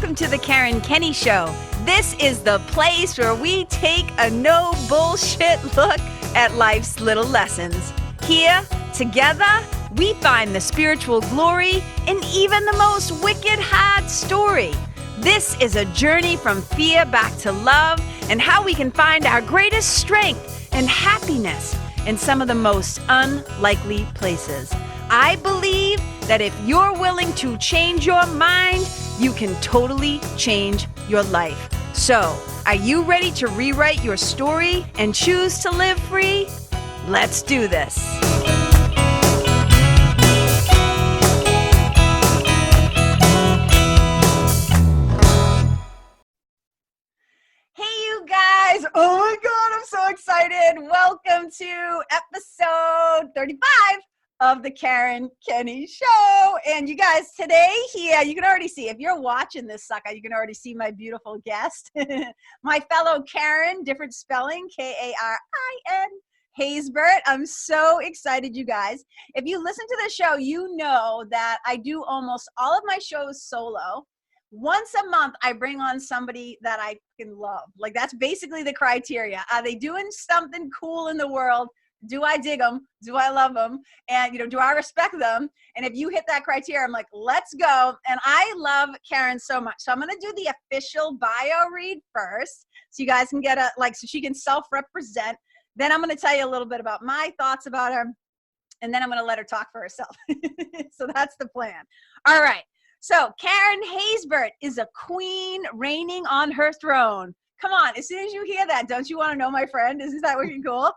welcome to the Karen Kenney Show. This is the place where we take a no bullshit look at life's little lessons. Here, together, we find the spiritual glory in even the most wicked hard story. This is a journey from fear back to love and how we can find our greatest strength and happiness in some of the most unlikely places. I believe that if you're willing to change your mind, you can totally change your life. So, are you ready to rewrite your story and choose to live free? Let's do this. Hey, you guys. Oh my God, I'm so excited. Welcome to episode 35 of the Karen Kenney Show. And you guys, today here, you can already see, if you're watching this sucker, you can already see my beautiful guest, my fellow Karen, different spelling, Karin Haysbert. I'm so excited, you guys. If you listen to the show, you know that I do almost all of my shows solo. Once a month, I bring on somebody that I can love. Like, that's basically the criteria. Are they doing something cool in the world? Do I dig them? Do I love them? And, do I respect them? And if you hit that criteria, I'm like, let's go. And I love Karen so much. So I'm going to do the official bio read first so you guys can get so she can self-represent. Then I'm going to tell you a little bit about my thoughts about her. And then I'm going to let her talk for herself. So that's the plan. All right. So Karin Haysbert is a queen reigning on her throne. Come on, as soon as you hear that, don't you want to know my friend? Isn't that wicked cool?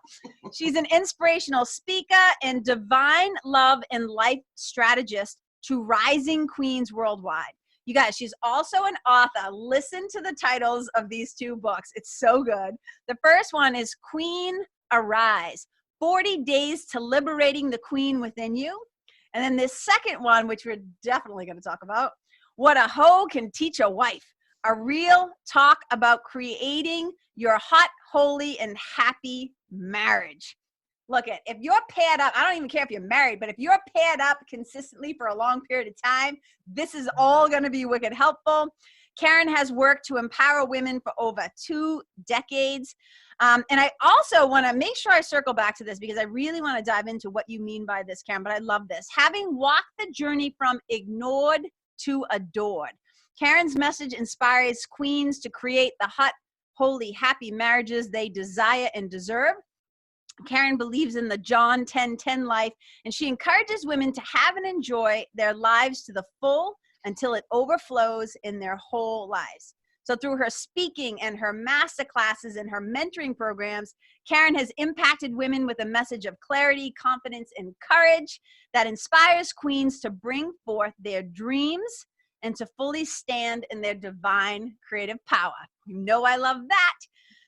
She's an inspirational speaker and divine love and life strategist to rising queens worldwide. You guys, she's also an author. Listen to the titles of these two books. It's so good. The first one is Queen Arise, 40 Days to Liberating the Queen Within You. And then this second one, which we're definitely going to talk about, What a Hoe Can Teach a Wife. A real talk about creating your hot, holy, and happy marriage. Look, if you're paired up, I don't even care if you're married, but if you're paired up consistently for a long period of time, this is all going to be wicked helpful. Karen has worked to empower women for over 2 decades. And I also want to make sure I circle back to this because I really want to dive into what you mean by this, Karen, but I love this. Having walked the journey from ignored to adored. Karen's message inspires queens to create the hot, holy, happy marriages they desire and deserve. Karen believes in the John 10:10 life, and she encourages women to have and enjoy their lives to the full until it overflows in their whole lives. So through her speaking and her masterclasses and her mentoring programs, Karen has impacted women with a message of clarity, confidence, and courage that inspires queens to bring forth their dreams and to fully stand in their divine creative power. You know I love that.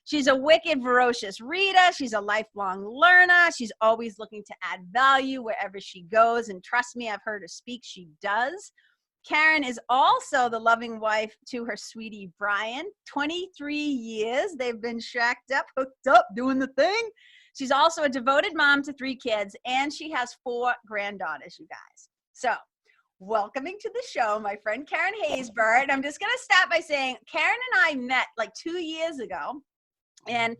She's a wicked, ferocious reader. She's a lifelong learner. She's always looking to add value wherever she goes. And trust me, I've heard her speak. She does. Karen is also the loving wife to her sweetie, Brian. 23 years. They've been shacked up, hooked up, doing the thing. She's also a devoted mom to 3 kids, and she has 4 granddaughters, you guys. So, welcoming to the show, my friend Karin Haysbert. I'm just going to start by saying Karen and I met like 2 years ago, and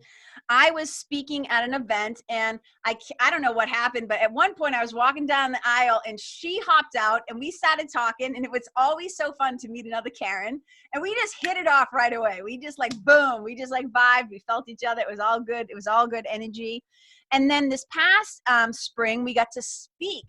I was speaking at an event, and I don't know what happened, but at one point I was walking down the aisle, and she hopped out, and we started talking, and it was always so fun to meet another Karen, and we just hit it off right away. We just boom, we just vibed, we felt each other. It was all good. It was all good energy. And then this past spring, we got to speak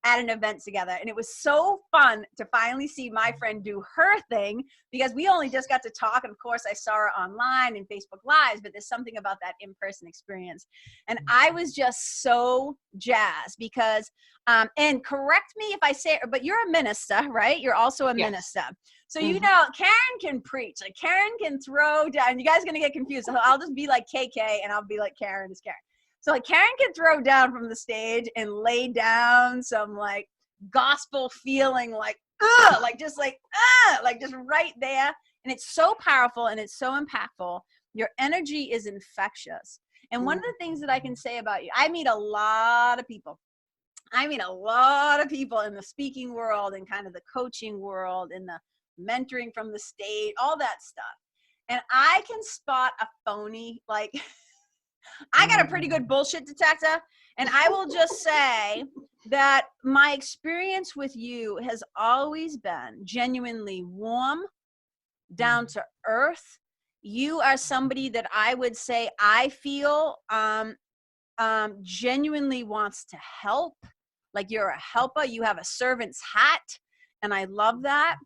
at an event together. And it was so fun to finally see my friend do her thing because we only just got to talk. And of course I saw her online and Facebook Lives, but there's something about that in-person experience. And I was just so jazzed because, and correct me if I say, but you're a minister, right? You're also a minister. So, Karen can preach. Like Karen can throw down. You guys are going to get confused. So I'll just be like KK and I'll be like Karen is Karen. So Karen can throw down from the stage and lay down some gospel feeling just right there. And it's so powerful and it's so impactful. Your energy is infectious. And one of the things that I can say about you, I meet a lot of people. in the speaking world and kind of the coaching world and the mentoring from the state, all that stuff. And I can spot a phony, like I got a pretty good bullshit detector. And I will just say that my experience with you has always been genuinely warm, down to earth. You are somebody that I would say I feel genuinely wants to help. Like you're a helper. You have a servant's hat. And I love that.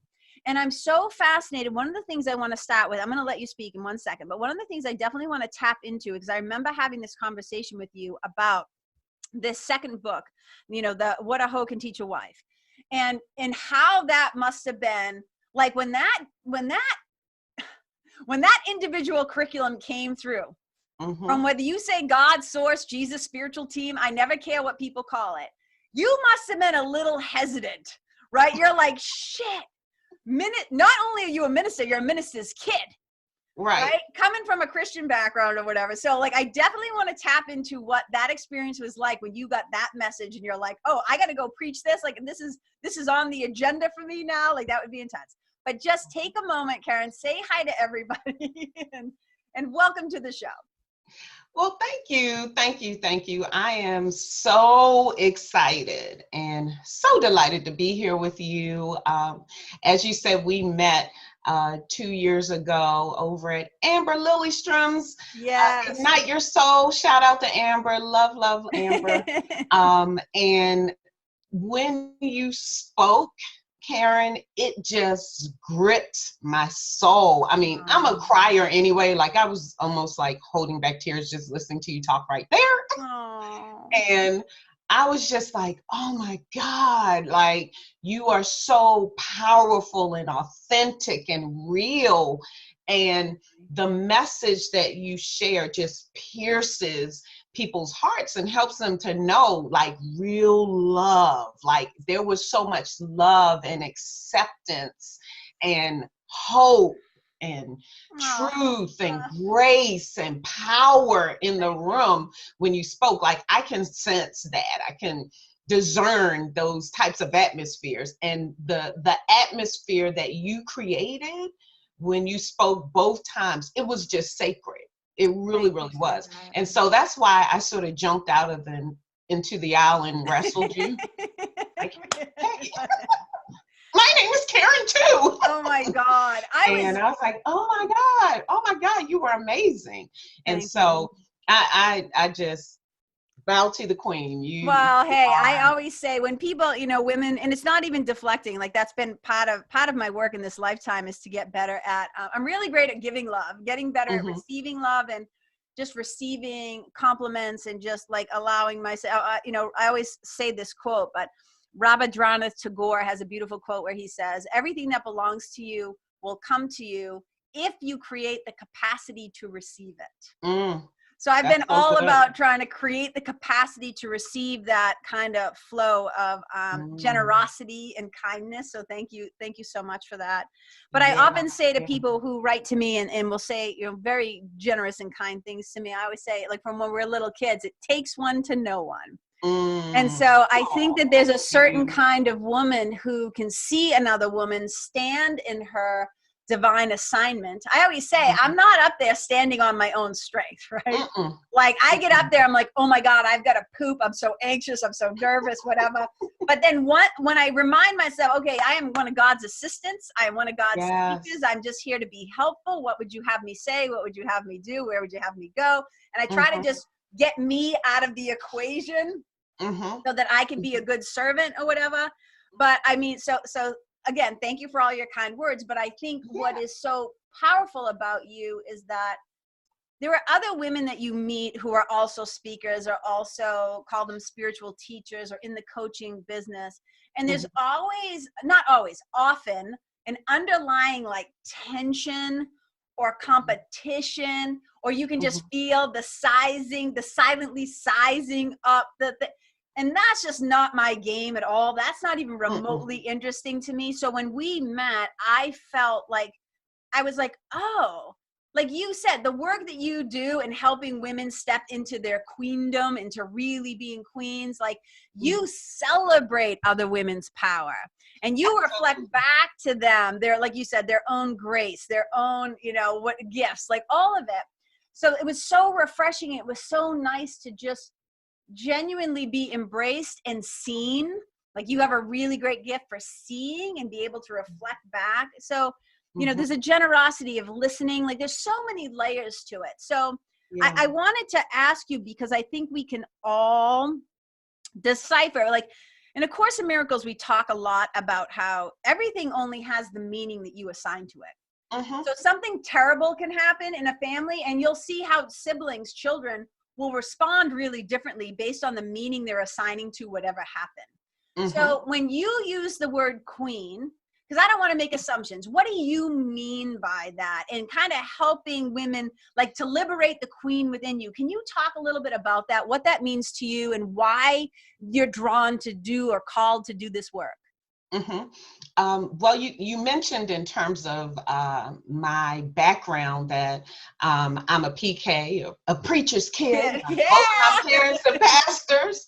And I'm so fascinated. One of the things I want to start with, I'm going to let you speak in 1 second, but one of the things I definitely want to tap into, because I remember having this conversation with you about this second book, you know, the What a Hoe Can Teach a Wife, and how that must have been like when that individual curriculum came through, from whether you say God, source, Jesus, spiritual team, I never care what people call it. You must have been a little hesitant, right? You're like, shit. Not only are you a minister, you're a minister's kid, right? Coming from a Christian background or whatever. So like, I definitely want to tap into what that experience was like when you got that message and you're like, oh, I got to go preach this. Like, this is on the agenda for me now. Like that would be intense. But just take a moment, Karen, say hi to everybody and welcome to the show. Well, thank you. Thank you. Thank you. I am so excited and so delighted to be here with you. As you said, we met 2 years ago over at Amber Lillystrom's Ignite Your Soul. Shout out to Amber. Love, love Amber. And when you spoke, Karen, it just gripped my soul. I mean, I'm a crier anyway. Like I was almost like holding back tears just listening to you talk right there. And I was just like, oh my God, like you are so powerful and authentic and real. And the message that you share just pierces people's hearts and helps them to know like real love. Like there was so much love and acceptance and hope and truth and grace and power in the room when you spoke. Like I can sense that. I can discern those types of atmospheres, and the atmosphere that you created when you spoke both times, it was just sacred. It really, really was. And so that's why I sort of jumped out of into the aisle and wrestled you. Like, hey, my name is Karen too. Oh my God. I was like, oh my God, you were amazing. And so I just bow to the queen. Well, hey, I always say when people, you know, women, and it's not even deflecting, like that's been part of my work in this lifetime is to get better at, I'm really great at giving love, getting better at receiving love and just receiving compliments and just like allowing myself, you know, I always say this quote, but Rabindranath Tagore has a beautiful quote where he says, everything that belongs to you will come to you if you create the capacity to receive it. So I've been all about trying to create the capacity to receive that kind of flow of generosity and kindness. So thank you so much for that. But I often say to people who write to me and will say, you know, very generous and kind things to me, I always say, like from when we're little kids, it takes one to know one. And so I think that there's a certain kind of woman who can see another woman stand in her divine assignment. I always say I'm not up there standing on my own strength, right? Like I get up there, I'm like, oh my God, I've got to poop. I'm so anxious. I'm so nervous, whatever. But then when I remind myself, okay, I am one of God's assistants. I am one of God's teachers. I'm just here to be helpful. What would you have me say? What would you have me do? Where would you have me go? And I try to just get me out of the equation so that I can be a good servant or whatever. But I mean, so again, thank you for all your kind words. But I think what is so powerful about you is that there are other women that you meet who are also speakers or also call them spiritual teachers or in the coaching business. And there's always, not always, often an underlying like tension or competition, or you can just feel the silently sizing up and that's just not my game at all. That's not even remotely interesting to me. So when we met, I felt like, I was like, oh, like you said, the work that you do in helping women step into their queendom, into really being queens, like you celebrate other women's power. And you reflect back to them, their, like you said, their own grace, their own, what gifts, like all of it. So it was so refreshing. It was so nice to just genuinely be embraced and seen. Like you have a really great gift for seeing and be able to reflect back. So, there's a generosity of listening. Like there's so many layers to it. So I wanted to ask you, because I think we can all decipher, like in A Course in Miracles, we talk a lot about how everything only has the meaning that you assign to it. So something terrible can happen in a family, and you'll see how siblings, children will respond really differently based on the meaning they're assigning to whatever happened. So when you use the word queen, because I don't want to make assumptions, what do you mean by that? And kind of helping women like to liberate the queen within you. Can you talk a little bit about that, what that means to you, and why you're drawn to do or called to do this work? Well, you mentioned in terms of my background that I'm a PK, a preacher's kid. Both my parents are pastors,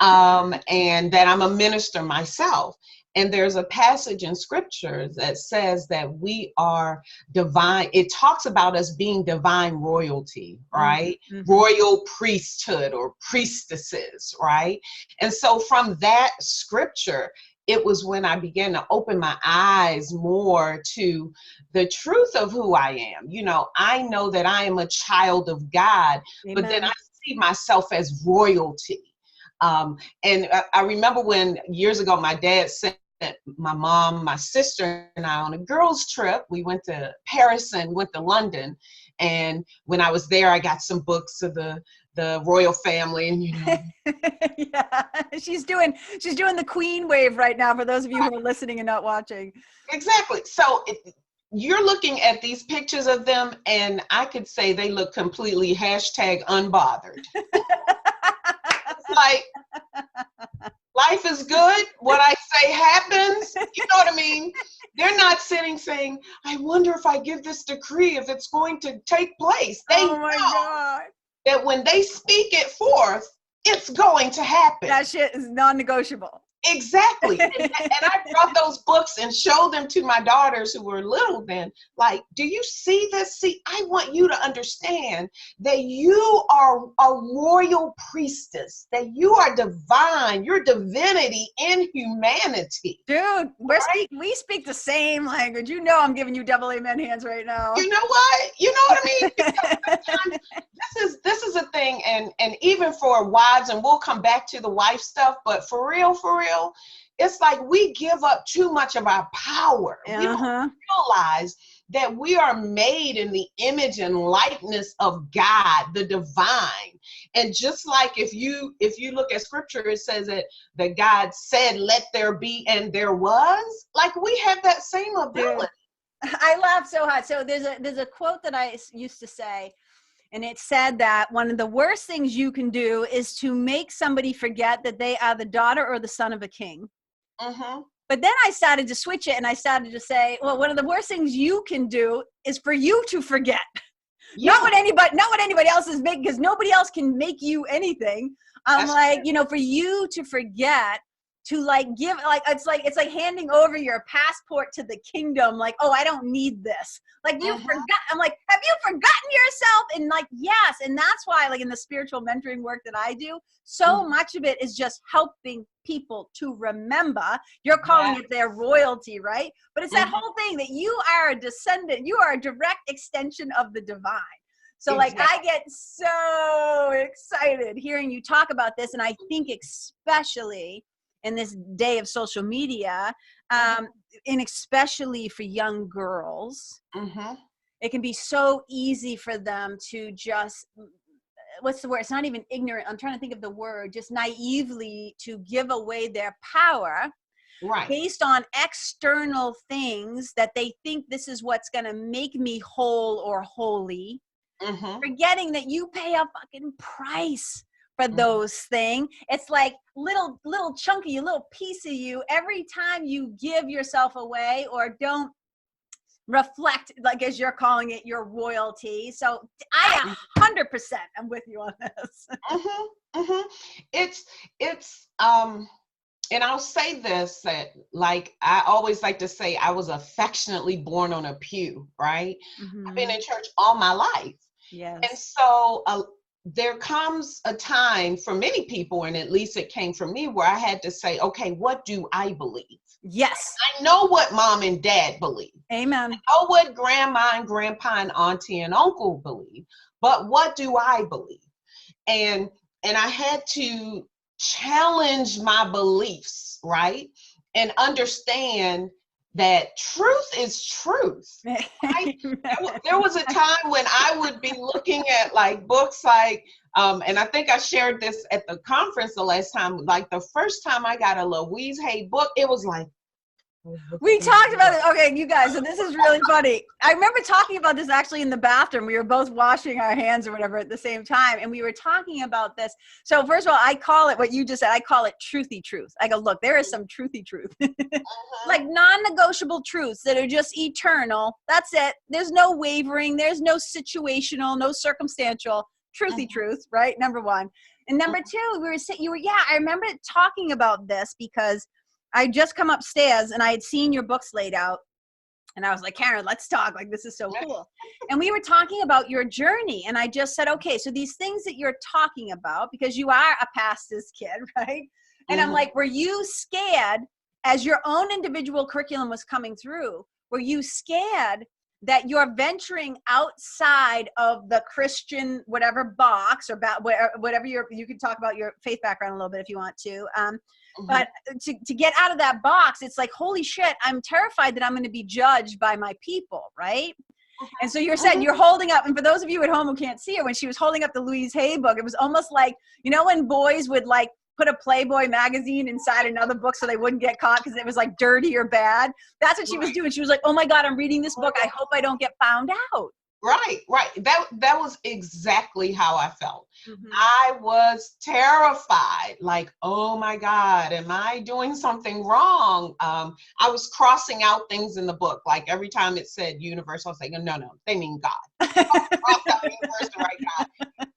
and that I'm a minister myself. And there's a passage in scripture that says that we are divine. It talks about us being divine royalty, right? Royal priesthood or priestesses, right? And so from that scripture, it was when I began to open my eyes more to the truth of who I am. I know that I am a child of God, but then I see myself as royalty. And I remember when years ago, my dad sent my mom, my sister, and I on a girls' trip. We went to Paris and went to London. And when I was there, I got some books of the royal family, and yeah, she's doing the queen wave right now for those of you who are listening and not watching. Exactly. So you're looking at these pictures of them, and I could say they look completely #unbothered. It's like, life is good. What I say happens. You know what I mean? They're not sitting saying, I wonder if I give this decree, if it's going to take place. They know that when they speak it forth, it's going to happen. That shit is non-negotiable. Exactly. And I brought those books and showed them to my daughters who were little then. Like, do you see this? See, I want you to understand that you are a royal priestess, that you are divine, your divinity in humanity. Dude, we speak the same language. I'm giving you double amen hands right now. You know what? You know what I mean? Because this is a thing, and even for wives, and we'll come back to the wife stuff, but for real, it's like we give up too much of our power. We don't realize that we are made in the image and likeness of God, the divine. And just like if you look at scripture, it says that God said, let there be, and there was. Like, we have that same ability. I laugh so hard. So there's a quote that I used to say, and it said that one of the worst things you can do is to make somebody forget that they are the daughter or the son of a king. But then I started to switch it, and I started to say, well, one of the worst things you can do is for you to forget. Not what anybody else is making, because nobody else can make you anything. For you to forget, to like give, like it's like handing over your passport to the kingdom, like, oh, I don't need this. Like, you forgot. I'm like, have you forgotten yourself? And like, yes. And that's why, like, in the spiritual mentoring work that I do, so much of it is just helping people to remember. You're calling it their royalty, right? But it's that whole thing that you are a descendant, you are a direct extension of the divine. So like, I get so excited hearing you talk about this. And I think especially in this day of social media, and especially for young girls, it can be so easy for them to just, what's the word? It's not even ignorant. I'm trying to think of the word, just naively to give away their power based on external things that they think this is what's going to make me whole or holy, forgetting that you pay a fucking price for those things. It's like little chunk of you, little piece of you, every time you give yourself away or don't reflect, like, as you're calling it, your royalty. So I 100% am with you on this. and I'll say this, that like I always like to say, I was affectionately born on a pew, right? I've been in church all my life. And Yes. so there comes a time for many people, and at least it came for me, where I had to say, okay, what do I believe? Yes. I know what mom and dad believe. Amen. I know what grandma and grandpa and auntie and uncle believe, but what do I believe? And I had to challenge my beliefs, right? And understand that truth is truth. Right? There was a time when I would be looking at like books like, and I think I shared this at the conference the last time, like the first time I got a Louise Hay book, it was like, We talked about it. Okay, you guys, so this is really funny. I remember talking about this actually in the bathroom. We were both washing our hands or whatever at the same time, and we were talking about this. So first of all, I call it what you just said. I call it truthy truth. I go, look, there is some truthy truth. Like non-negotiable truths that are just eternal. That's it. There's no wavering. There's no situational, no circumstantial. Truthy truth, right? Number one. And number two, we were saying, I remember talking about this because I just come upstairs and I had seen your books laid out, and I was like, Karen, let's talk. Like, this is so cool. And we were talking about your journey, and I just said, okay, so these things that you're talking about, because you are a pastor's kid, right? And I'm like, were you scared as your own individual curriculum was coming through? Were you scared that you're venturing outside of the Christian whatever box, or about whatever you can talk about your faith background a little bit if you want to, but to get out of that box, it's like, holy shit, I'm terrified that I'm going to be judged by my people, right? And so you're saying you're holding up, and for those of you at home who can't see her, when she was holding up the Louise Hay book, it was almost like, you know, when boys would like put a Playboy magazine inside another book so they wouldn't get caught because it was like dirty or bad. That's what she was doing. She was like, oh my God, I'm reading this book. I hope I don't get found out. Right. That was exactly how I felt. I was terrified, like, oh my God, am I doing something wrong? I was crossing out things in the book. Like every time it said universe, I was like, no, they mean God. Cross out universe to write God.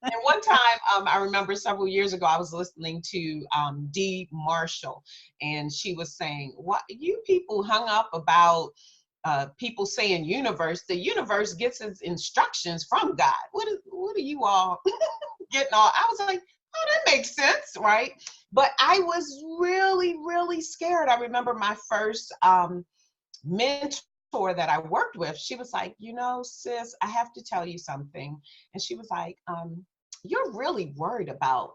And one time, I remember several years ago, I was listening to Dee Marshall, and she was saying, what you people hung up about people saying universe. The universe gets its instructions from God. What are you all getting all? I was like, oh, that makes sense, right? But I was really, really scared. I remember my first mentor that I worked with, she was like, you know, sis, I have to tell you something. And she was like, you're really worried about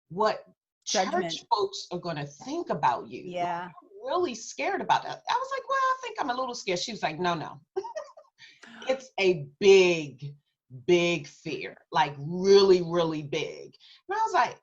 what Judgment. church folks are going to think about you. Yeah. Really scared about that. I was like, well, I think I'm a little scared. She was like, no. It's a big fear, like really, really big. And I was like,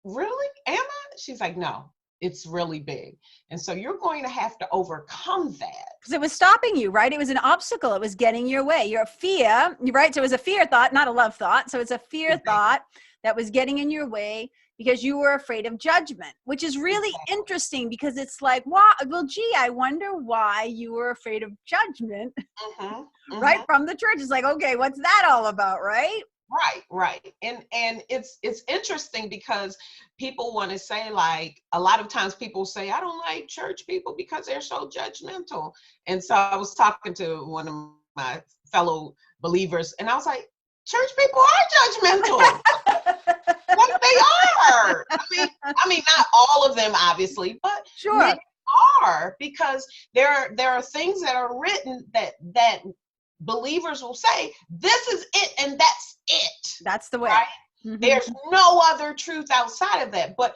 really? Am I? She's like, no, it's really big. And so you're going to have to overcome that. Because it was stopping you, right? It was an obstacle. It was getting your way. Your fear, right? So it was a fear thought, not a love thought. So it's a fear thought that was getting in your way because you were afraid of judgment, which is really interesting because it's like, well, gee, I wonder why you were afraid of judgment, right? From the church. It's like, okay, what's that all about, right? Right. And it's interesting because people want to say, like, a lot of times people say, I don't like church people because they're so judgmental. And so I was talking to one of my fellow believers, and I was like, church people are judgmental. Like they are. I mean, not all of them, obviously, but sure. They are, because there are things that are written that believers will say, this is it, and that's it. That's the way. Right? There's no other truth outside of that. But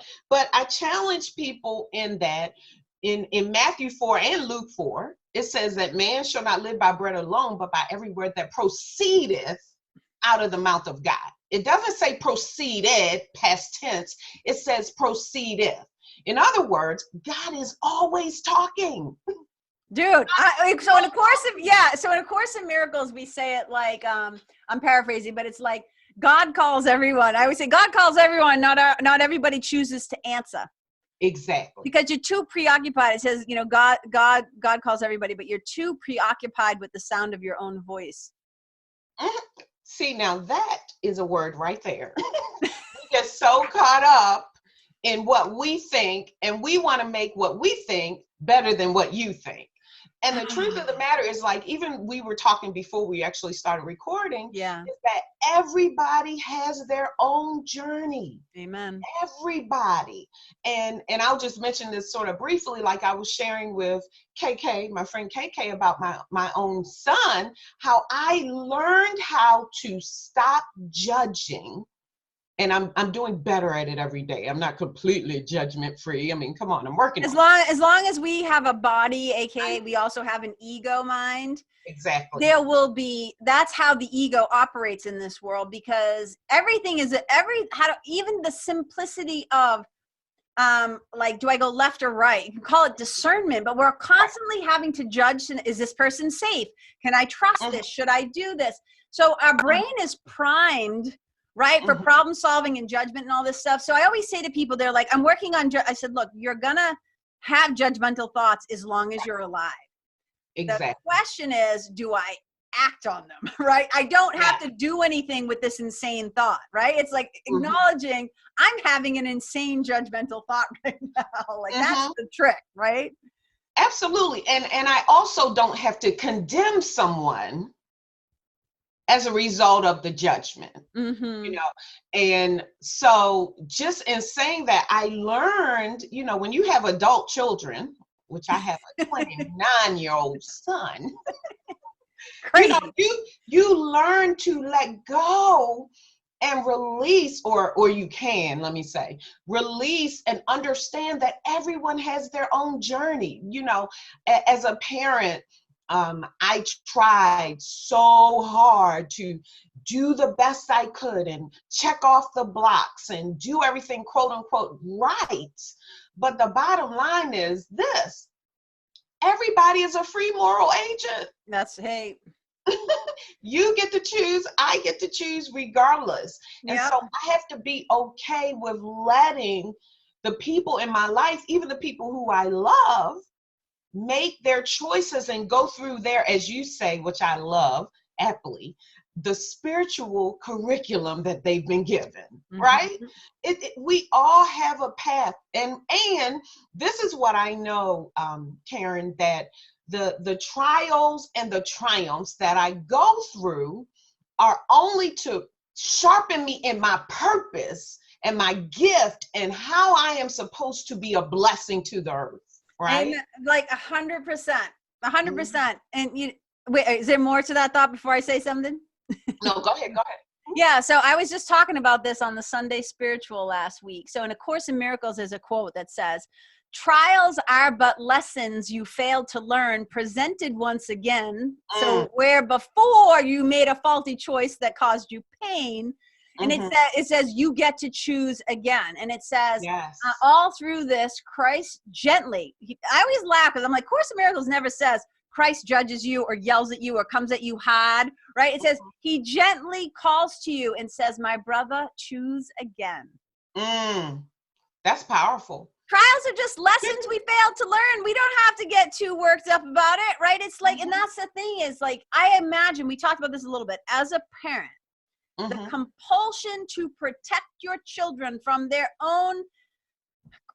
I challenge people in that in Matthew 4 and Luke 4, it says that man shall not live by bread alone, but by every word that proceedeth out of the mouth of God. It doesn't say proceeded, past tense. It says proceedeth. In other words, God is always talking. Dude, so in a course in miracles, we say it like, I'm paraphrasing, but it's like, God calls everyone. I always say God calls everyone, not everybody chooses to answer. Exactly. Because you're too preoccupied. It says, you know, God calls everybody, but you're too preoccupied with the sound of your own voice. See, now that is a word right there. We get so caught up in what we think, and we want to make what we think better than what you think. And the truth of the matter is, like, even we were talking before we actually started recording, Yeah. is that everybody has their own journey. Amen. Everybody. And I'll just mention this sort of briefly, like I was sharing with KK, my friend KK, about my own son, how I learned how to stop judging. And I'm doing better at it every day. I'm not completely judgment free. I mean, come on, I'm working on it. As long as we have a body, aka we also have an ego mind. Exactly. There will be, that's how the ego operates in this world, because everything is even the simplicity of like, do I go left or right? You can call it discernment, but we're constantly having to judge, is this person safe? Can I trust this? Should I do this? So our brain is primed, right, for problem solving and judgment and all this stuff. So I always say to people, they're like, I'm working on, I said, look, you're gonna have judgmental thoughts as long as you're alive. Exactly. The question is, do I act on them, right? I don't have to do anything with this insane thought, right? It's like acknowledging I'm having an insane judgmental thought right now. Like that's the trick, right? Absolutely. And I also don't have to condemn someone as a result of the judgment, you know? And so just in saying that, I learned, you know, when you have adult children, which I have a 29-year-old son, you know, you learn to let go and release, or you can, let me say, release and understand that everyone has their own journey. You know, as a parent, I tried so hard to do the best I could and check off the blocks and do everything quote unquote right. But the bottom line is this: everybody is a free moral agent. Hey. You get to choose, I get to choose regardless. And so I have to be okay with letting the people in my life, even the people who I love, make their choices and go through their, as you say, which I love aptly, the spiritual curriculum that they've been given, right? We all have a path. And this is what I know, Karen, that the trials and the triumphs that I go through are only to sharpen me in my purpose and my gift and how I am supposed to be a blessing to the earth. Right? And like 100%. And wait, is there more to that thought before I say something? No, go ahead. Yeah, so I was just talking about this on the Sunday Spiritual last week. So in A Course in Miracles, there's a quote that says, trials are but lessons you failed to learn, presented once again. So where before you made a faulty choice that caused you pain, and it says you get to choose again. And it says all through this, Christ gently, I always laugh because I'm like, Course in Miracles never says Christ judges you or yells at you or comes at you hard, right? It says he gently calls to you and says, my brother, choose again. That's powerful. Trials are just lessons we failed to learn. We don't have to get too worked up about it, right? It's like, and that's the thing is, like, I imagine, we talked about this a little bit, as a parent, the compulsion to protect your children from their own,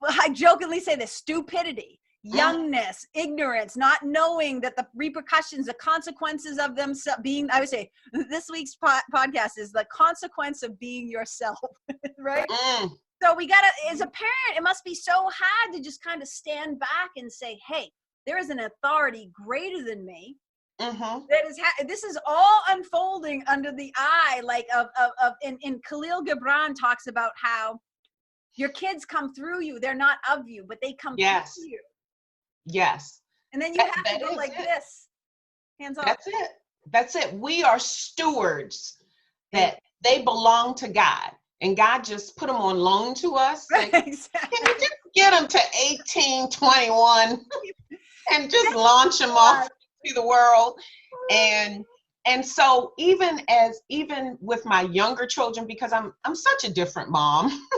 I jokingly say this, stupidity, youngness, ignorance, not knowing that the repercussions, the consequences of them being, I would say, this week's podcast is the consequence of being yourself, right? So we gotta, as a parent, it must be so hard to just kind of stand back and say, hey, there is an authority greater than me. That is this is all unfolding under the eye, like of in Khalil Gibran talks about how your kids come through you. They're not of you, but they come through you. Yes. And then you have to go like this. Hands off. That's it. We are stewards that they belong to God. And God just put them on loan to us. Like, exactly. Can you just get them to 18, 21 and just launch them off to the world? And so even with my younger children, because I'm such a different mom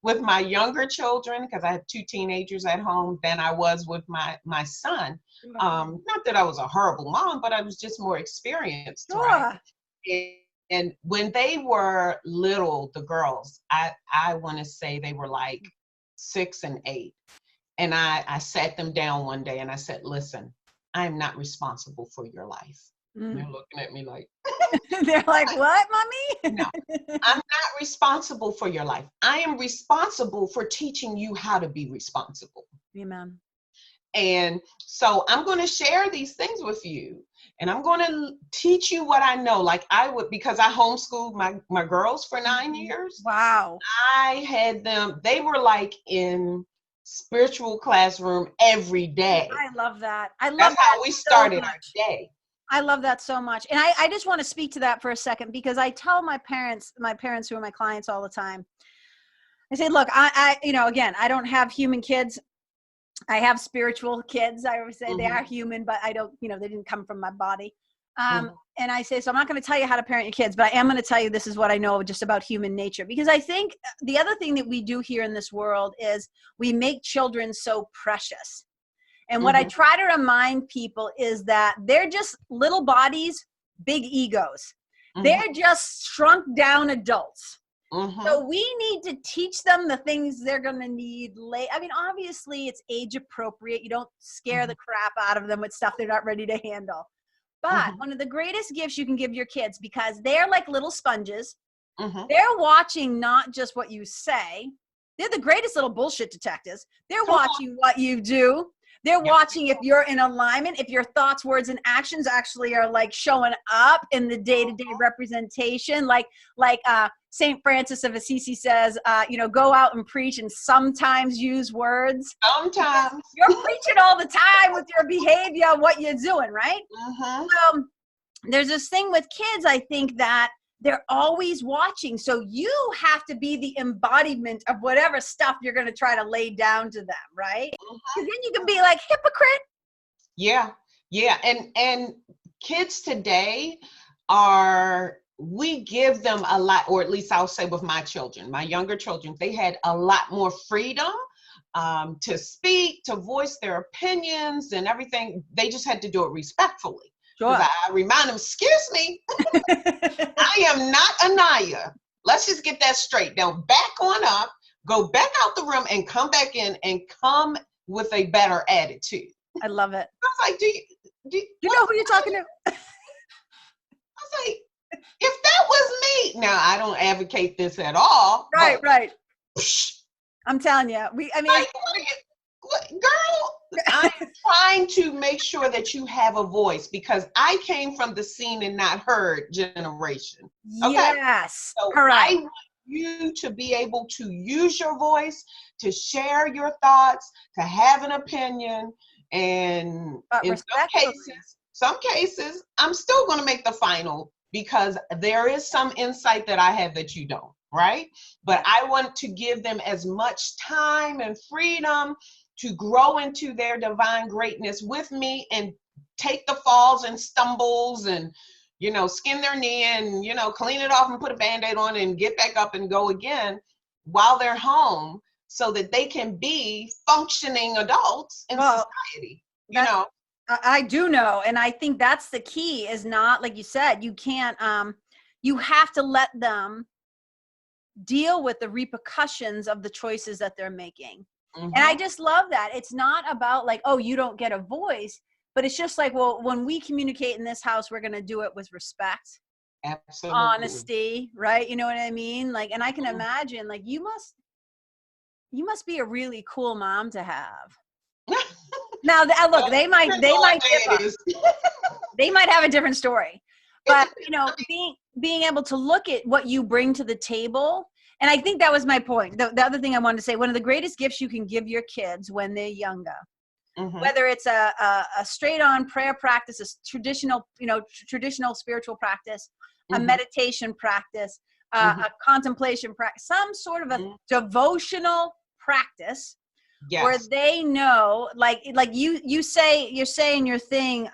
with my younger children, because I have 2 teenagers at home, than I was with my son. Not that I was a horrible mom, but I was just more experienced. Right? And when they were little, the girls, I want to say they were like 6 and 8. And I sat them down one day and I said, listen, I'm not responsible for your life. They're looking at me like, they're like, what, mommy? no, I'm not responsible for your life. I am responsible for teaching you how to be responsible. Amen. And so I'm going to share these things with you, and I'm going to teach you what I know. Like I would, because I homeschooled my girls for 9 years. Wow. I had them, they were like in spiritual classroom every day. I love that. I love That's that how we started so our day. I love that so much. And I just want to speak to that for a second, because I tell my parents who are my clients all the time, I say, look, I again, I don't have human kids. I have spiritual kids. I always say they are human, but I don't, they didn't come from my body. And I say, so I'm not going to tell you how to parent your kids, but I am going to tell you this is what I know just about human nature. Because I think the other thing that we do here in this world is we make children so precious. And what I try to remind people is that they're just little bodies, big egos. They're just shrunk down adults. So we need to teach them the things they're going to need later. I mean, obviously it's age appropriate. You don't scare the crap out of them with stuff they're not ready to handle. But one of the greatest gifts you can give your kids, because they're like little sponges, they're watching not just what you say. They're the greatest little bullshit detectives. They're watching what you do. They're watching if you're in alignment, if your thoughts, words, and actions actually are like showing up in the day-to-day representation. Like St. Francis of Assisi says, go out and preach and sometimes use words. Sometimes. You're preaching all the time with your behavior, what you're doing, right? There's this thing with kids, I think, that they're always watching. So you have to be the embodiment of whatever stuff you're going to try to lay down to them, right? Because then you can be like, hypocrite. Yeah. And kids today we give them a lot, or at least I'll say with my children, my younger children, they had a lot more freedom to speak, to voice their opinions and everything. They just had to do it respectfully. Sure. I remind them, excuse me, I am not Anaya. Let's just get that straight. Now back on up, go back out the room and come back in and come with a better attitude. I love it. I was like, do you know who you're talking to? I was like, if that was me. Now I don't advocate this at all. Right, but, right. Psh, I'm telling you, girl, I'm trying to make sure that you have a voice, because I came from the seen and not heard generation. Okay? Yes, so correct. I want you to be able to use your voice, to share your thoughts, to have an opinion, and But in some cases, I'm still going to make the final, because there is some insight that I have that you don't, right? But I want to give them as much time and freedom to grow into their divine greatness with me, and take the falls and stumbles and, skin their knee and, clean it off and put a Band-Aid on and get back up and go again while they're home, so that they can be functioning adults in society, I do know. And I think that's the key, is not, like you said, you can't, you have to let them deal with the repercussions of the choices that they're making. And I just love that. It's not about like, oh, you don't get a voice, but it's just like, well, when we communicate in this house, we're going to do it with respect, absolutely, honesty, right? You know what I mean? Like, and I can imagine, like, you must be a really cool mom to have. Now, look, they might differ. They might have a different story, but being able to look at what you bring to the table. And I think that was my point. The other thing I wanted to say, one of the greatest gifts you can give your kids when they're younger, whether it's a straight on prayer practice, a traditional spiritual practice, a meditation practice, a contemplation practice, some sort of a devotional practice. Yes. Where they know, like you're saying your thing,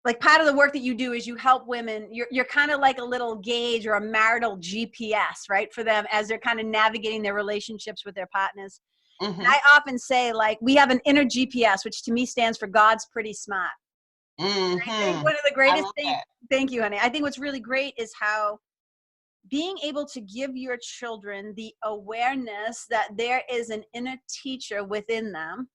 like part of the work that you do is you help women. You're kind of like a little gauge or a marital GPS, right, for them as they're kind of navigating their relationships with their partners. And I often say, like, we have an inner GPS, which to me stands for God's pretty smart. I think one of the greatest things, thank you, honey. I think what's really great is how being able to give your children the awareness that there is an inner teacher within them.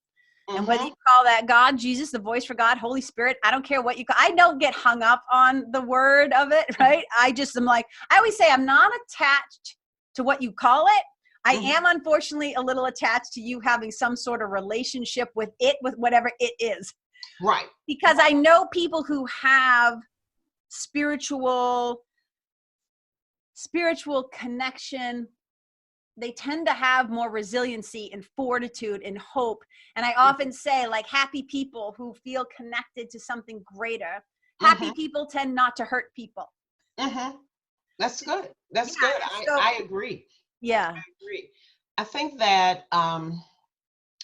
And whether you call that God, Jesus, the voice for God, Holy Spirit, I don't care what you call. I don't get hung up on the word of it, right? I just am like, I always say, I'm not attached to what you call it. I am unfortunately a little attached to you having some sort of relationship with it, with whatever it is. Right. Because I know people who have spiritual connection, they tend to have more resiliency and fortitude and hope. And I often say, like, happy people who feel connected to something greater, happy people tend not to hurt people. That's good. That's good. I agree. Yeah. I agree. I think that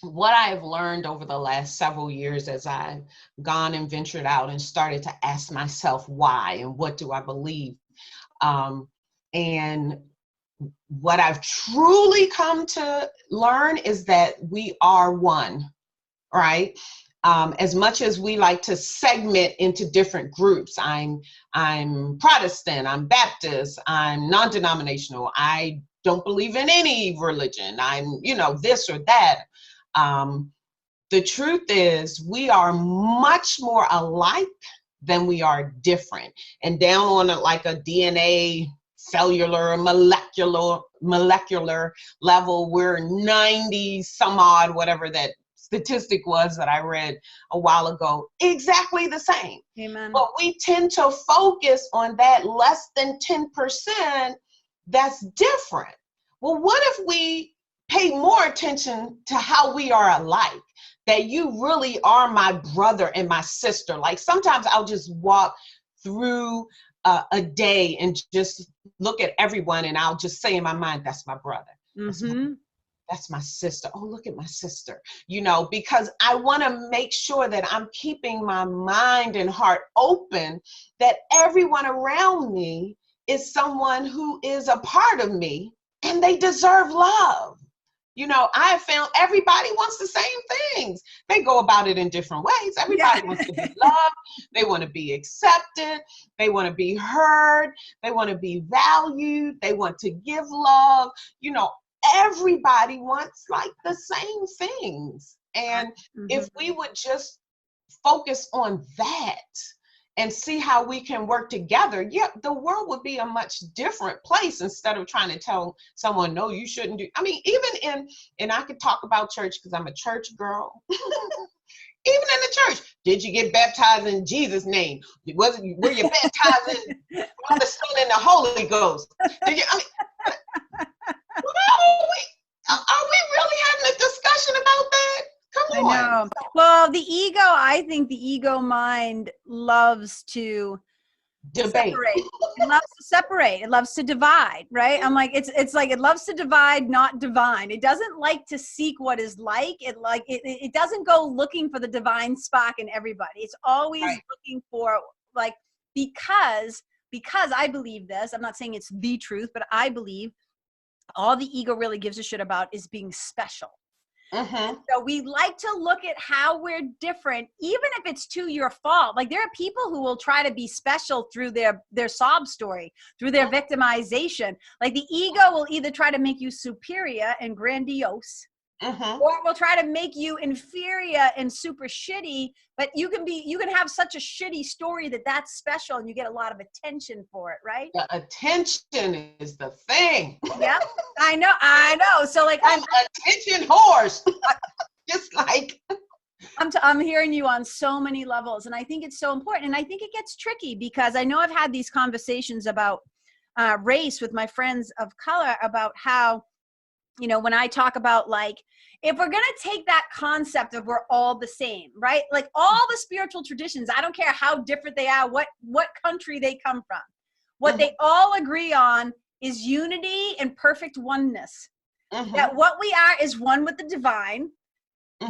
what I've learned over the last several years as I've gone and ventured out and started to ask myself why and what do I believe, and what I've truly come to learn is that we are one, right? As much as we like to segment into different groups, I'm Protestant, I'm Baptist, I'm non-denominational, I don't believe in any religion, I'm, this or that. The truth is we are much more alike than we are different. And down on like a DNA cellular, molecular level, we're 90 some odd, whatever that statistic was that I read a while ago, exactly the same. Amen. But we tend to focus on that less than 10% that's different. Well, what if we pay more attention to how we are alike? That you really are my brother and my sister. Like sometimes I'll just walk through a day and just look at everyone and I'll just say in my mind, that's my brother. That's my sister. Oh, look at my sister, because I want to make sure that I'm keeping my mind and heart open, that everyone around me is someone who is a part of me and they deserve love. I have found everybody wants the same things. They go about it in different ways. Everybody wants to be loved. They want to be accepted. They want to be heard. They want to be valued. They want to give love. Everybody wants like the same things. And if we would just focus on that and see how we can work together, the world would be a much different place instead of trying to tell someone, no, you shouldn't do. I mean, even and I could talk about church because I'm a church girl. Even in the church, did you get baptized in Jesus' name? Were you baptized in the Son and the Holy Ghost? Are we really having a discussion about that? Come on. I know. Well, I think the ego mind loves to debate. Separate. It loves to separate. It loves to divide, right? I'm like, it's like it loves to divide, not divine. It doesn't like to seek what is like. It doesn't go looking for the divine spark in everybody. It's always looking for like, because I believe this. I'm not saying it's the truth, but I believe all the ego really gives a shit about is being special. So we like to look at how we're different, even if it's to your fault. Like there are people who will try to be special through their sob story, through their victimization. Like the ego will either try to make you superior and grandiose, or it will try to make you inferior and super shitty. But you can have such a shitty story that's special, and you get a lot of attention for it, right? The attention is the thing. Yep, I know. So like, I'm attention horse. Just like I'm hearing you on so many levels, and I think it's so important. And I think it gets tricky because I know I've had these conversations about race with my friends of color about how, when I talk about like, if we're going to take that concept of we're all the same, right? Like all the spiritual traditions, I don't care how different they are, what country they come from, what they all agree on is unity and perfect oneness. That what we are is one with the divine.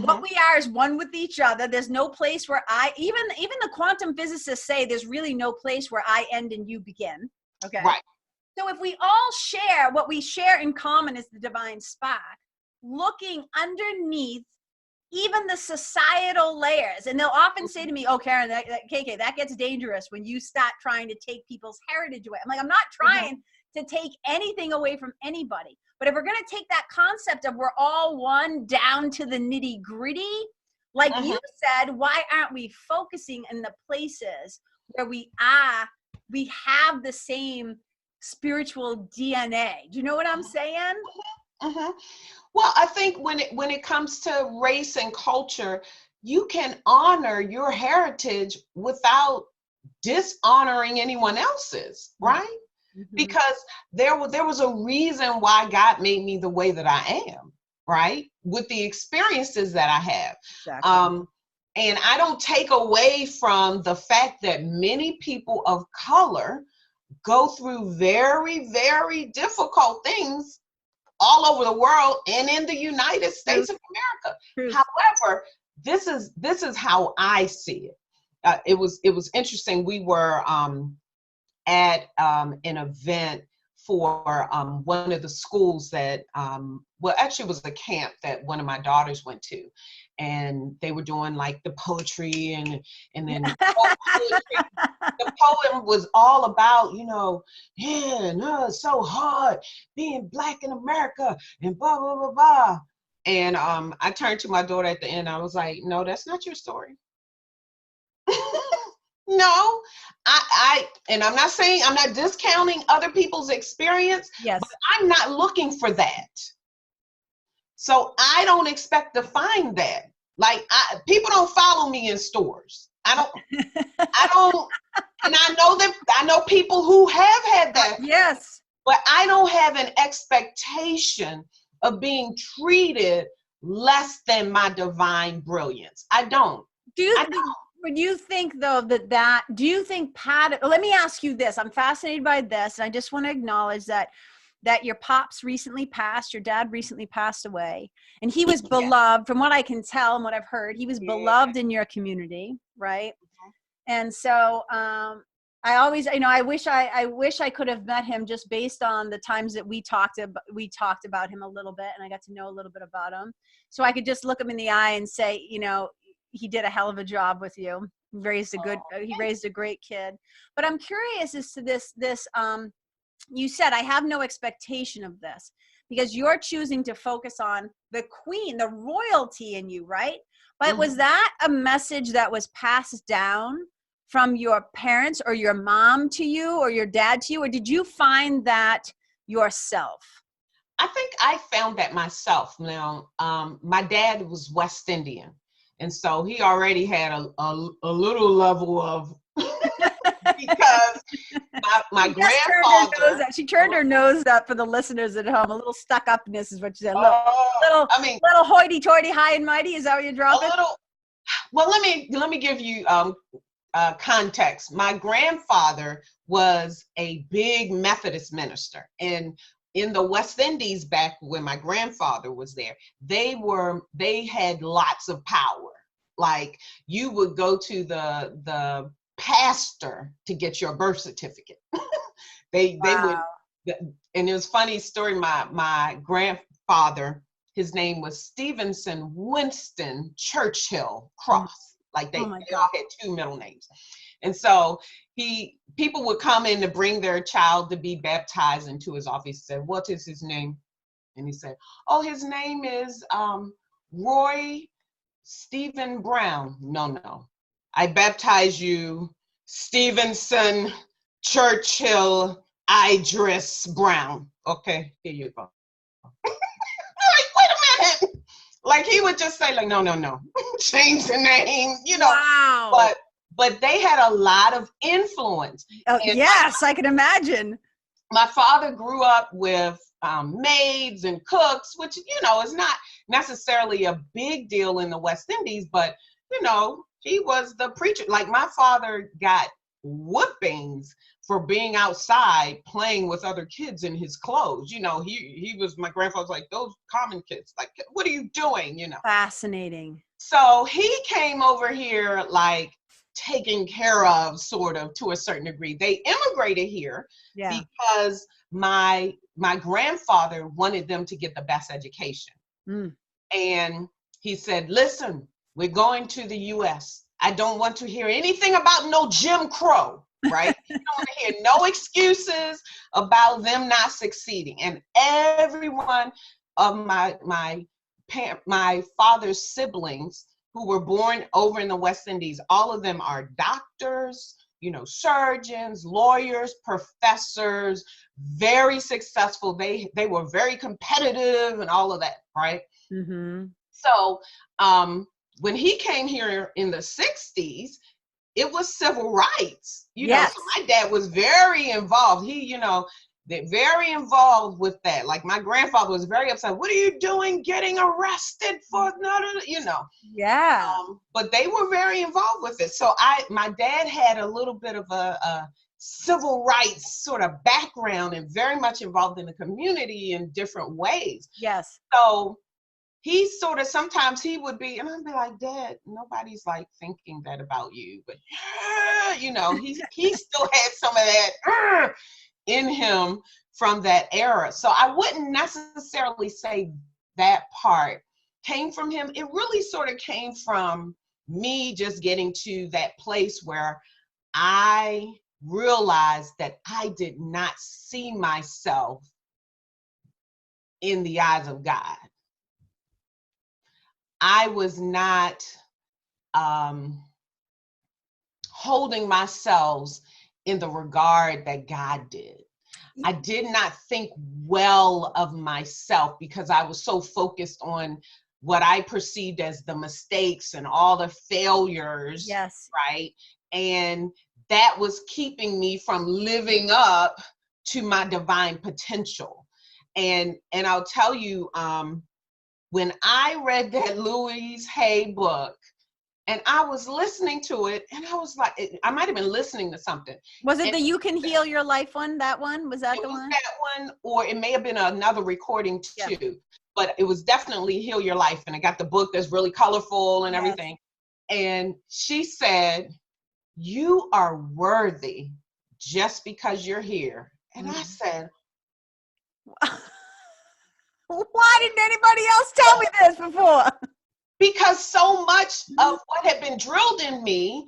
What we are is one with each other. There's no place where even the quantum physicists say there's really no place where I end and you begin. Okay. Right. So if we all share, what we share in common is the divine spark, looking underneath even the societal layers. And they'll often say to me, oh, Karen, that KK, that gets dangerous when you start trying to take people's heritage away. I'm like, I'm not trying to take anything away from anybody. But if we're going to take that concept of we're all one down to the nitty gritty, like you said, why aren't we focusing in the places where we have the same spiritual DNA? Do you know what I'm saying? Well, I think when it comes to race and culture, you can honor your heritage without dishonoring anyone else's, right? Because there was a reason why God made me the way that I am, right? With the experiences that I have. Exactly. And I don't take away from the fact that many people of color go through very, very difficult things all over the world and in the United States of America. However, this is how I see it. It was interesting. We were at an event for one of the schools that, well, actually it was a camp that one of my daughters went to. And they were doing like the poetry and then the poem was all about, yeah, no, it's so hard being Black in America and blah, blah, blah, blah. And I turned to my daughter at the end. I was like, no, that's not your story. No, and I'm not discounting other people's experience, but I'm not looking for that. So I don't expect to find that. Like people don't follow me in stores. I don't, and I know people who have had that. Yes. But I don't have an expectation of being treated less than my divine brilliance. I don't. Would you think though do you think let me ask you this. I'm fascinated by this, and I just want to acknowledge that your pops recently passed, your dad recently passed away, and he was beloved. From what I can tell and what I've heard, he was beloved in your community, right? And so I always, I wish I could have met him just based on the times that we talked about him a little bit, and I got to know a little bit about him, so I could just look him in the eye and say, he did a hell of a job with you. He raised a great kid. But I'm curious as to this. You said, I have no expectation of this, because you're choosing to focus on the queen, the royalty in you, right? But was that a message that was passed down from your parents or your mom to you or your dad to you? Or did you find that yourself? I think I found that myself. Now, my dad was West Indian. And so he already had a little level of, because my grandfather. She turned her nose up for the listeners at home. A little stuck upness is what she said. Little hoity-toity, high and mighty. Is that what you're dropping? Well, let me give you context. My grandfather was a big Methodist minister, and in the West Indies, back when my grandfather was there, they had lots of power. Like you would go to the pastor to get your birth certificate. They would, and it was a funny story. My grandfather, his name was Stevenson Winston Churchill Cross. Like they all had two middle names. And so people would come in to bring their child to be baptized into his office. He said, what is his name? And he said, oh, his name is Roy Stephen Brown. No. I baptize you Stevenson Churchill Idris Brown. Okay, here you go. Like, wait a minute. Like he would just say, like, no. Change the name, Wow. But they had a lot of influence. Oh, yes, I can imagine. My father grew up with maids and cooks, which, is not necessarily a big deal in the West Indies, but, he was the preacher. Like my father got whoopings for being outside playing with other kids in his clothes. He was, my grandfather was like, those common kids, like, what are you doing? Fascinating. So he came over here like taken care of, sort of, to a certain degree. They immigrated here because my grandfather wanted them to get the best education. And He said, listen, we're going to the US. I don't want to hear anything about no Jim Crow, right? You don't want to hear no excuses about them not succeeding. And everyone of my father's siblings who were born over in the West Indies, all of them are doctors, surgeons, lawyers, professors, very successful. They were very competitive and all of that, right? Mm-hmm. So when he came here in the 60s, it was civil rights, Yes. So my dad was very involved. They're very involved with that. Like my grandfather was very upset. What are you doing getting arrested for? Yeah. But they were very involved with it. So my dad had a little bit of a civil rights sort of background and very much involved in the community in different ways. Yes. So he sometimes he would be, and I'd be like, Dad, nobody's like thinking that about you. But, he still had some of that in him from that era. So I wouldn't necessarily say that part came from him. It really sort of came from me just getting to that place where I realized that I did not see myself in the eyes of God. I was not holding myself in the regard that God did. I did not think well of myself because I was so focused on what I perceived as the mistakes and all the failures. Yes. Right. And that was keeping me from living up to my divine potential. And I'll tell you, when I read that Louise Hay book, and I was listening to it, and I was like, I might have been listening to something. Was it the You Can Heal Your Life one? That one? Was that the one? That one, or it may have been another recording too. Yeah. But it was definitely Heal Your Life, and I got the book that's really colorful and everything. And she said, you are worthy just because you're here. And I said, why didn't anybody else tell me this before? Because so much of what had been drilled in me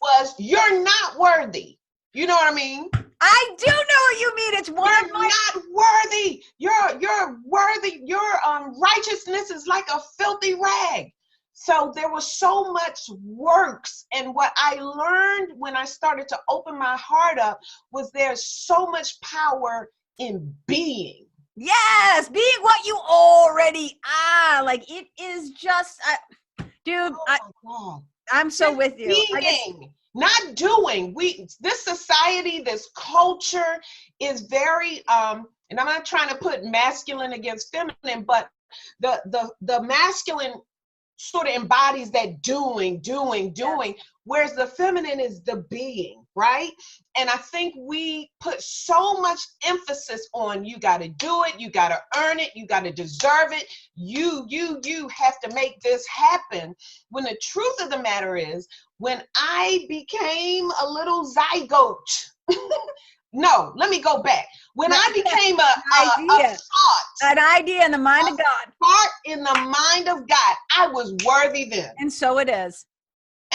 was, you're not worthy. You know what I mean? I do know what you mean. It's one of my... You're not worthy. You're worthy. Your righteousness is like a filthy rag. So there was so much works. And what I learned when I started to open my heart up was there's so much power in being. Yes, being what you already are. Like, it is just, dude, I'm so with you. Being, not doing. This society, this culture is very, and I'm not trying to put masculine against feminine, but the masculine sort of embodies that doing, whereas the feminine is the being, right? And I think we put so much emphasis on, you got to do it, you got to earn it, you got to deserve it, you have to make this happen. When the truth of the matter is, when I became a little zygote, no, let me go back. When I became an idea in the mind of God. Thought in the mind of God, I was worthy then. And so it is.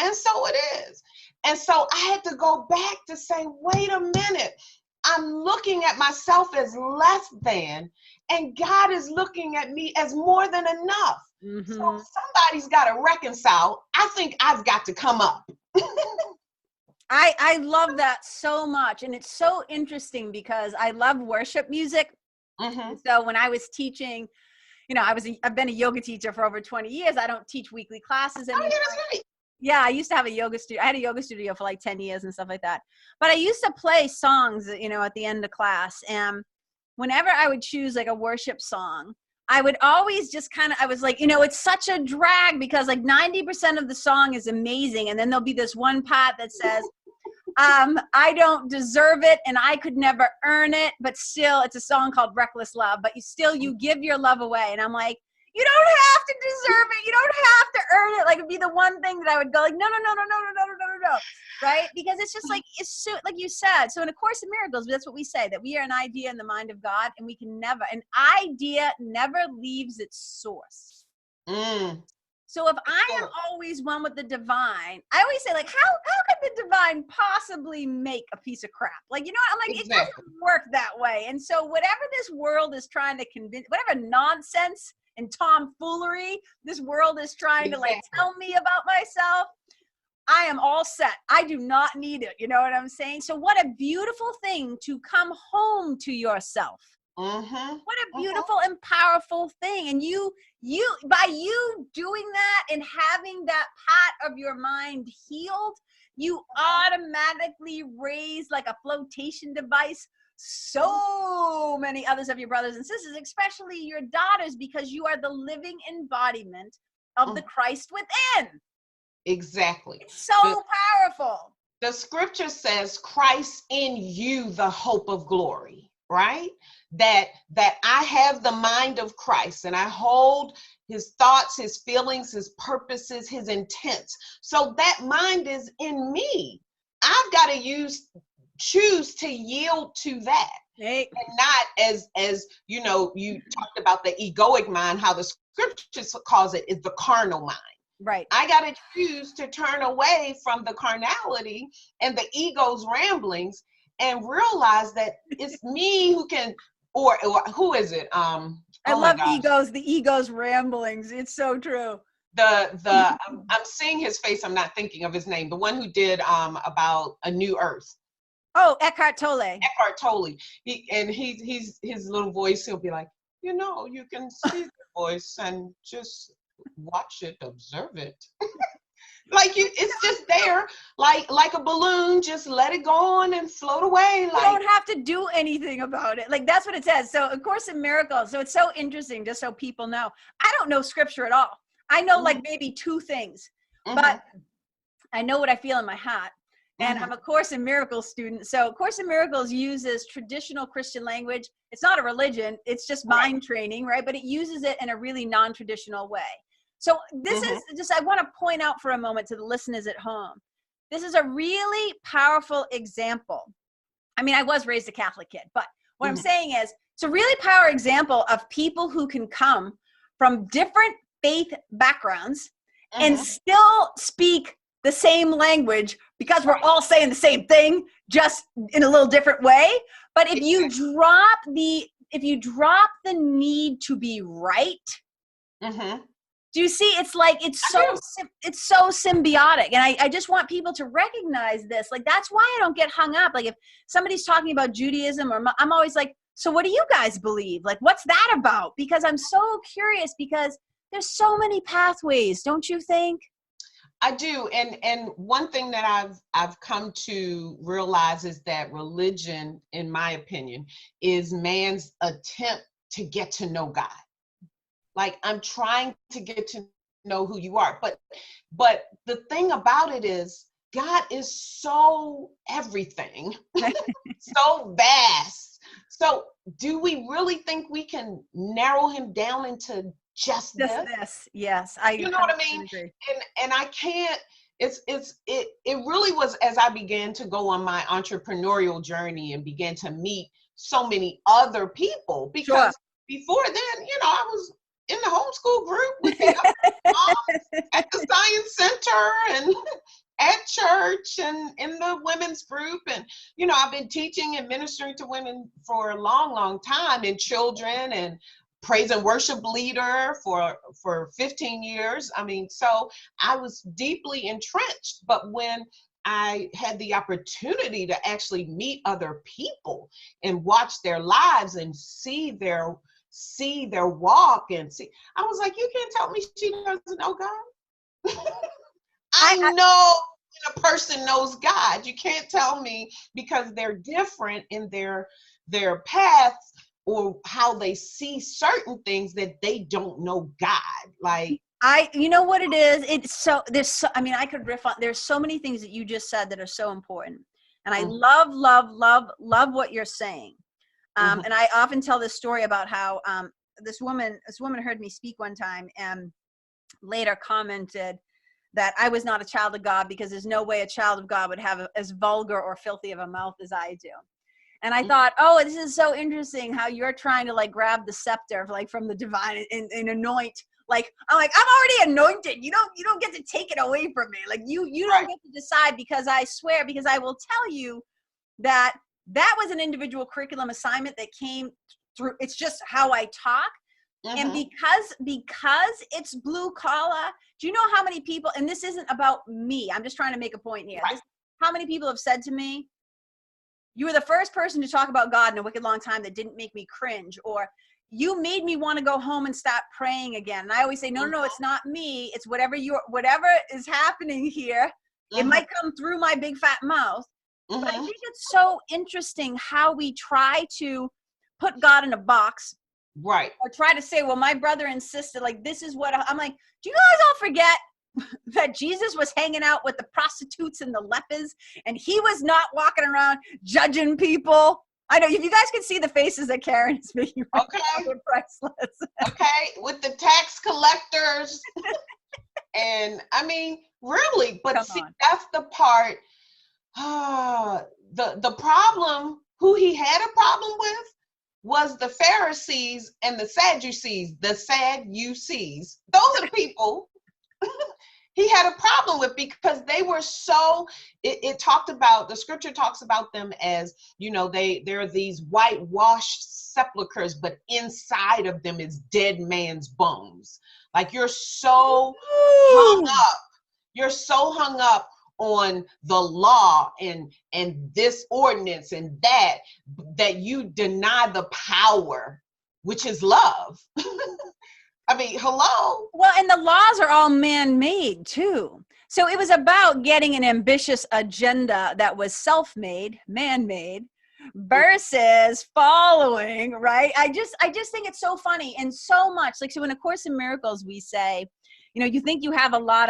And so it is. And so I had to go back to say, wait a minute. I'm looking at myself as less than, and God is looking at me as more than enough. Mm-hmm. So somebody's got to reconcile. I think I've got to come up. I love that so much. And it's so interesting because I love worship music. Mm-hmm. So when I was teaching, I've been a yoga teacher for over 20 years. I don't teach weekly classes anymore. Oh, yeah, that's right. Yeah, I used to have a yoga studio. I had a yoga studio for like 10 years and stuff like that. But I used to play songs, at the end of class. And whenever I would choose like a worship song, I would always just I was like, it's such a drag because like 90% of the song is amazing. And then there'll be this one part that says, I don't deserve it and I could never earn it, but still it's a song called Reckless Love, but you give your love away. And I'm like, you don't have to deserve it. You don't have to earn it. Like, it'd be the one thing that I would go like, no. Right? Because it's just like, it's so, like you said. So in A Course in Miracles, that's what we say, that we are an idea in the mind of God, and we can never, an idea never leaves its source. So if I am always one with the divine, I always say, like, how could the divine possibly make a piece of crap? Like, you know what? I'm like, It doesn't work that way. And so whatever this world is trying to convince, whatever nonsense and tomfoolery this world is trying to like tell me about myself, I am all set. I do not need it. You know what I'm saying? So what a beautiful thing to come home to yourself. What a beautiful and powerful thing. And you by you doing that and having that part of your mind healed, you automatically raise like a flotation device so many others of your brothers and sisters, especially your daughters, because you are the living embodiment of the Christ within. Exactly. It's so powerful. The scripture says, Christ in you, the hope of glory, right? That I have the mind of Christ, and I hold his thoughts, his feelings, his purposes, his intents. So that mind is in me. I've got to choose to yield to that. And not as you know, you talked about the egoic mind, how the scriptures calls it is the carnal mind. Right. I got to choose to turn away from the carnality and the ego's ramblings and realize that it's me who can, or who is it? I love the ego's ramblings. It's so true. I'm seeing his face. I'm not thinking of his name. The one who did about A New Earth. Oh, Eckhart Tolle. Eckhart Tolle. He's his little voice. He'll be like, you know, you can see the voice and just watch it, observe it. Like it's just there, like a balloon. Just let it go on and float away. You don't have to do anything about it. Like that's what it says. So, of course, in Miracles. So it's so interesting, just so people know. I don't know scripture at all. I know like maybe two things, but I know what I feel in my heart. And I'm a Course in Miracles student. So Course in Miracles uses traditional Christian language. It's not a religion. It's just mind training, right? But it uses it in a really non-traditional way. So this is just, I want to point out for a moment to the listeners at home. This is a really powerful example. I mean, I was raised a Catholic kid, but what I'm saying is it's a really powerful example of people who can come from different faith backgrounds and still speak the same language because we're all saying the same thing, just in a little different way. But if you drop the need to be right, do you see? It's like it's so symbiotic, and I just want people to recognize this. Like that's why I don't get hung up. Like if somebody's talking about Judaism, or I'm always like, so what do you guys believe? Like what's that about? Because I'm so curious. Because there's so many pathways, don't you think? I do, and one thing that I've come to realize is that religion, in my opinion, is man's attempt to get to know God. Like I'm trying to get to know who you are, but the thing about it is God is so everything, so vast. So do we really think we can narrow him down into just this? Yes, you know what I mean? Agree. And I can't. It really was as I began to go on my entrepreneurial journey and began to meet so many other people, because before then, you know, I was in the homeschool group with the moms at the science center and at church and in the women's group. And, you know, I've been teaching and ministering to women for a long, long time, and children, and praise and worship leader for 15 years. I mean, so I was deeply entrenched. But when I had the opportunity to actually meet other people and watch their lives and see their walk and see, I was like, you can't tell me she doesn't know God. I know when a person knows God. You can't tell me because they're different in their paths or how they see certain things that they don't know God. Like you know what it is? I could riff on, there's so many things that you just said that are so important. And I love what you're saying. And I often tell this story about how this woman heard me speak one time and later commented that I was not a child of God because there's no way a child of God would have as vulgar or filthy of a mouth as I do. And I thought, oh, this is so interesting how you're trying to like grab the scepter like from the divine and anoint Like, I'm already anointed. You don't get to take it away from me. Like you don't get to decide, because I swear, because I will tell you that was an individual curriculum assignment that came through. It's just how I talk. And because it's blue collar, do you know how many people, and this isn't about me, I'm just trying to make a point here. How many people have said to me, you were the first person to talk about God in a wicked long time that didn't make me cringe, or you made me want to go home and stop praying again. And I always say, no, it's not me. It's whatever is happening here. It might come through my big fat mouth. But I think it's so interesting how we try to put God in a box. Right. Or try to say, well, my brother and sister, like, this is what I'm like, do you guys all forget that Jesus was hanging out with the prostitutes and the lepers, and he was not walking around judging people? I know, if you guys can see the faces that Karen is making right now, they're priceless. Okay, with the tax collectors. And I mean, really, but that's the part, the problem, who he had a problem with was the Pharisees and the Sadducees. Those are the people he had a problem with, because they were so, it talked about, the scripture talks about them as, they're these whitewashed sepulchres, but inside of them is dead man's bones. Like, you're so hung up on the law and this ordinance and that you deny the power, which is love. I mean, hello. Well, and the laws are all man-made too. So it was about getting an ambitious agenda that was self-made, man-made, versus following, right? I just think it's so funny, and so much like, so in A Course in Miracles, we say, you think you have a lot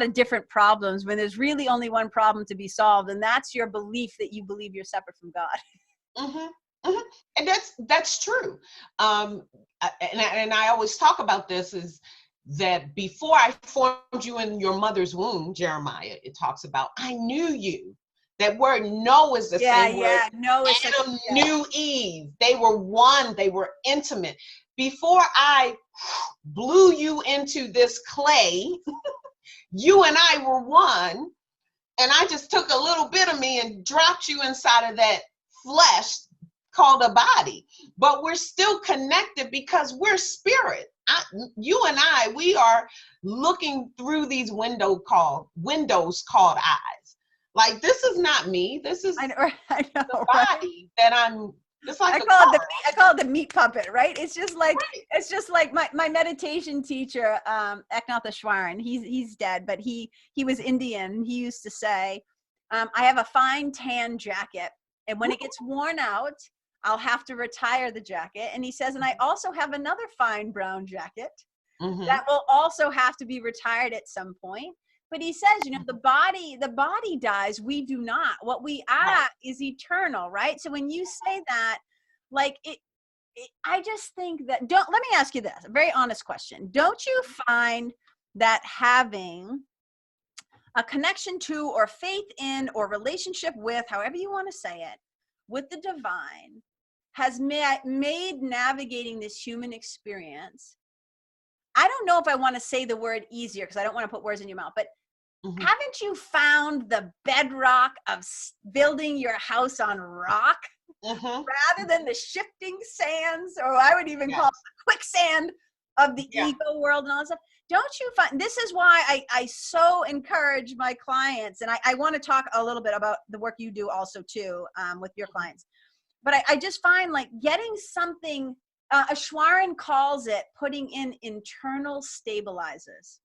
of different problems when there's really only one problem to be solved, and that's your belief that you believe you're separate from God. And that's true. And I always talk about this, is that before I formed you in your mother's womb, Jeremiah, it talks about, I knew you. That word know is the same word. No, Adam knew Eve. They were one. They were intimate. Before I blew you into this clay, you and I were one. And I just took a little bit of me and dropped you inside of that flesh called a body. But we're still connected because we're spirit. You and I, we are looking through these windows called eyes. Like, this is not me. This is I know, the body that I'm. It's like I call it the meat puppet, right? It's just like my meditation teacher, Eknath he's dead, but he was Indian. He used to say, I have a fine tan jacket, and when it gets worn out, I'll have to retire the jacket. And he says, and I also have another fine brown jacket that will also have to be retired at some point. But he says, the body dies, we do not. What we are is eternal, right? So when you say that, like I just think that, let me ask you this, a very honest question. Don't you find that having a connection to, or faith in, or relationship with, however you want to say it, with the divine, has made navigating this human experience, I don't know if I want to say the word easier, because I don't want to put words in your mouth, but haven't you found the bedrock of building your house on rock rather than the shifting sands, or I would even call it the quicksand of the ego world and all that stuff? Don't you find, this is why I so encourage my clients, and I want to talk a little bit about the work you do also too with your clients, but I just find, like, getting something, Ashwaran calls it putting in internal stabilizers.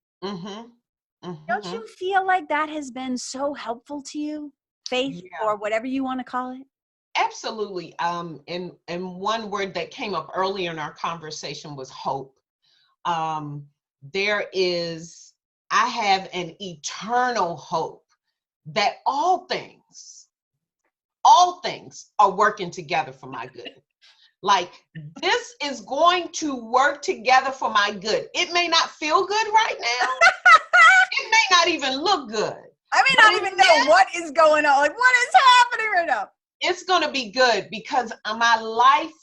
Don't you feel like that has been so helpful to you? Faith, or whatever you want to call it? Absolutely. And one word that came up earlier in our conversation was hope. I have an eternal hope that all things are working together for my good. Like, this is going to work together for my good. It may not feel good right now. It may not even look good. I may not even know what is going on. Like, what is happening right now? It's going to be good, because my life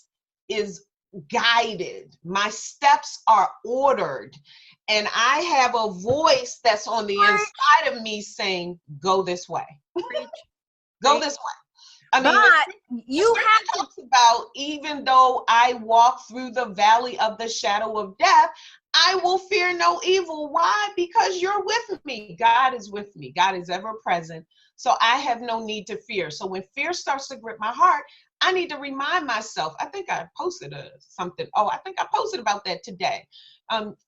is guided. My steps are ordered. And I have a voice that's on the inside of me saying, go this way. Go this way. I mean, but you have to talks about, even though I walk through the valley of the shadow of death, I will fear no evil. Why? Because you're with me. God is with me. God is ever present. So I have no need to fear. So when fear starts to grip my heart, I need to remind myself. I think I posted something. Oh, I think I posted about that today.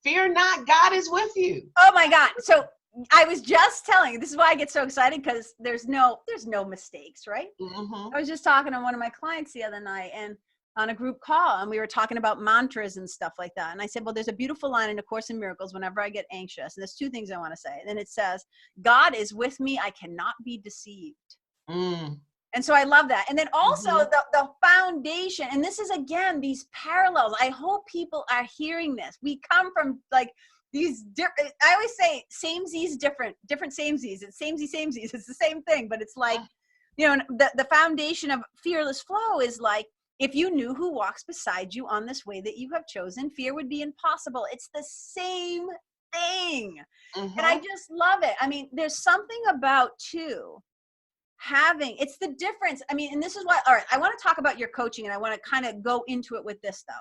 Fear not, God is with you. Oh my God. So I was just telling you, this is why I get so excited, because there's no mistakes, right? Mm-hmm. I was just talking to one of my clients the other night and on a group call, and we were talking about mantras and stuff like that. And I said, well, there's a beautiful line in A Course in Miracles whenever I get anxious. And there's two things I want to say. And it says, God is with me. I cannot be deceived. And so I love that. And then also the foundation, and this is, again, these parallels. I hope people are hearing this. We come from like these different, I always say samesies, different samesies. It's samesies. It's the same thing, but it's like, you know, the foundation of fearless flow is like, if you knew who walks beside you on this way that you have chosen, fear would be impossible. It's the same thing. And I just love it. I mean, there's something about it's the difference. I mean, and this is why, all right, I want to talk about your coaching, and I want to kind of go into it with this stuff.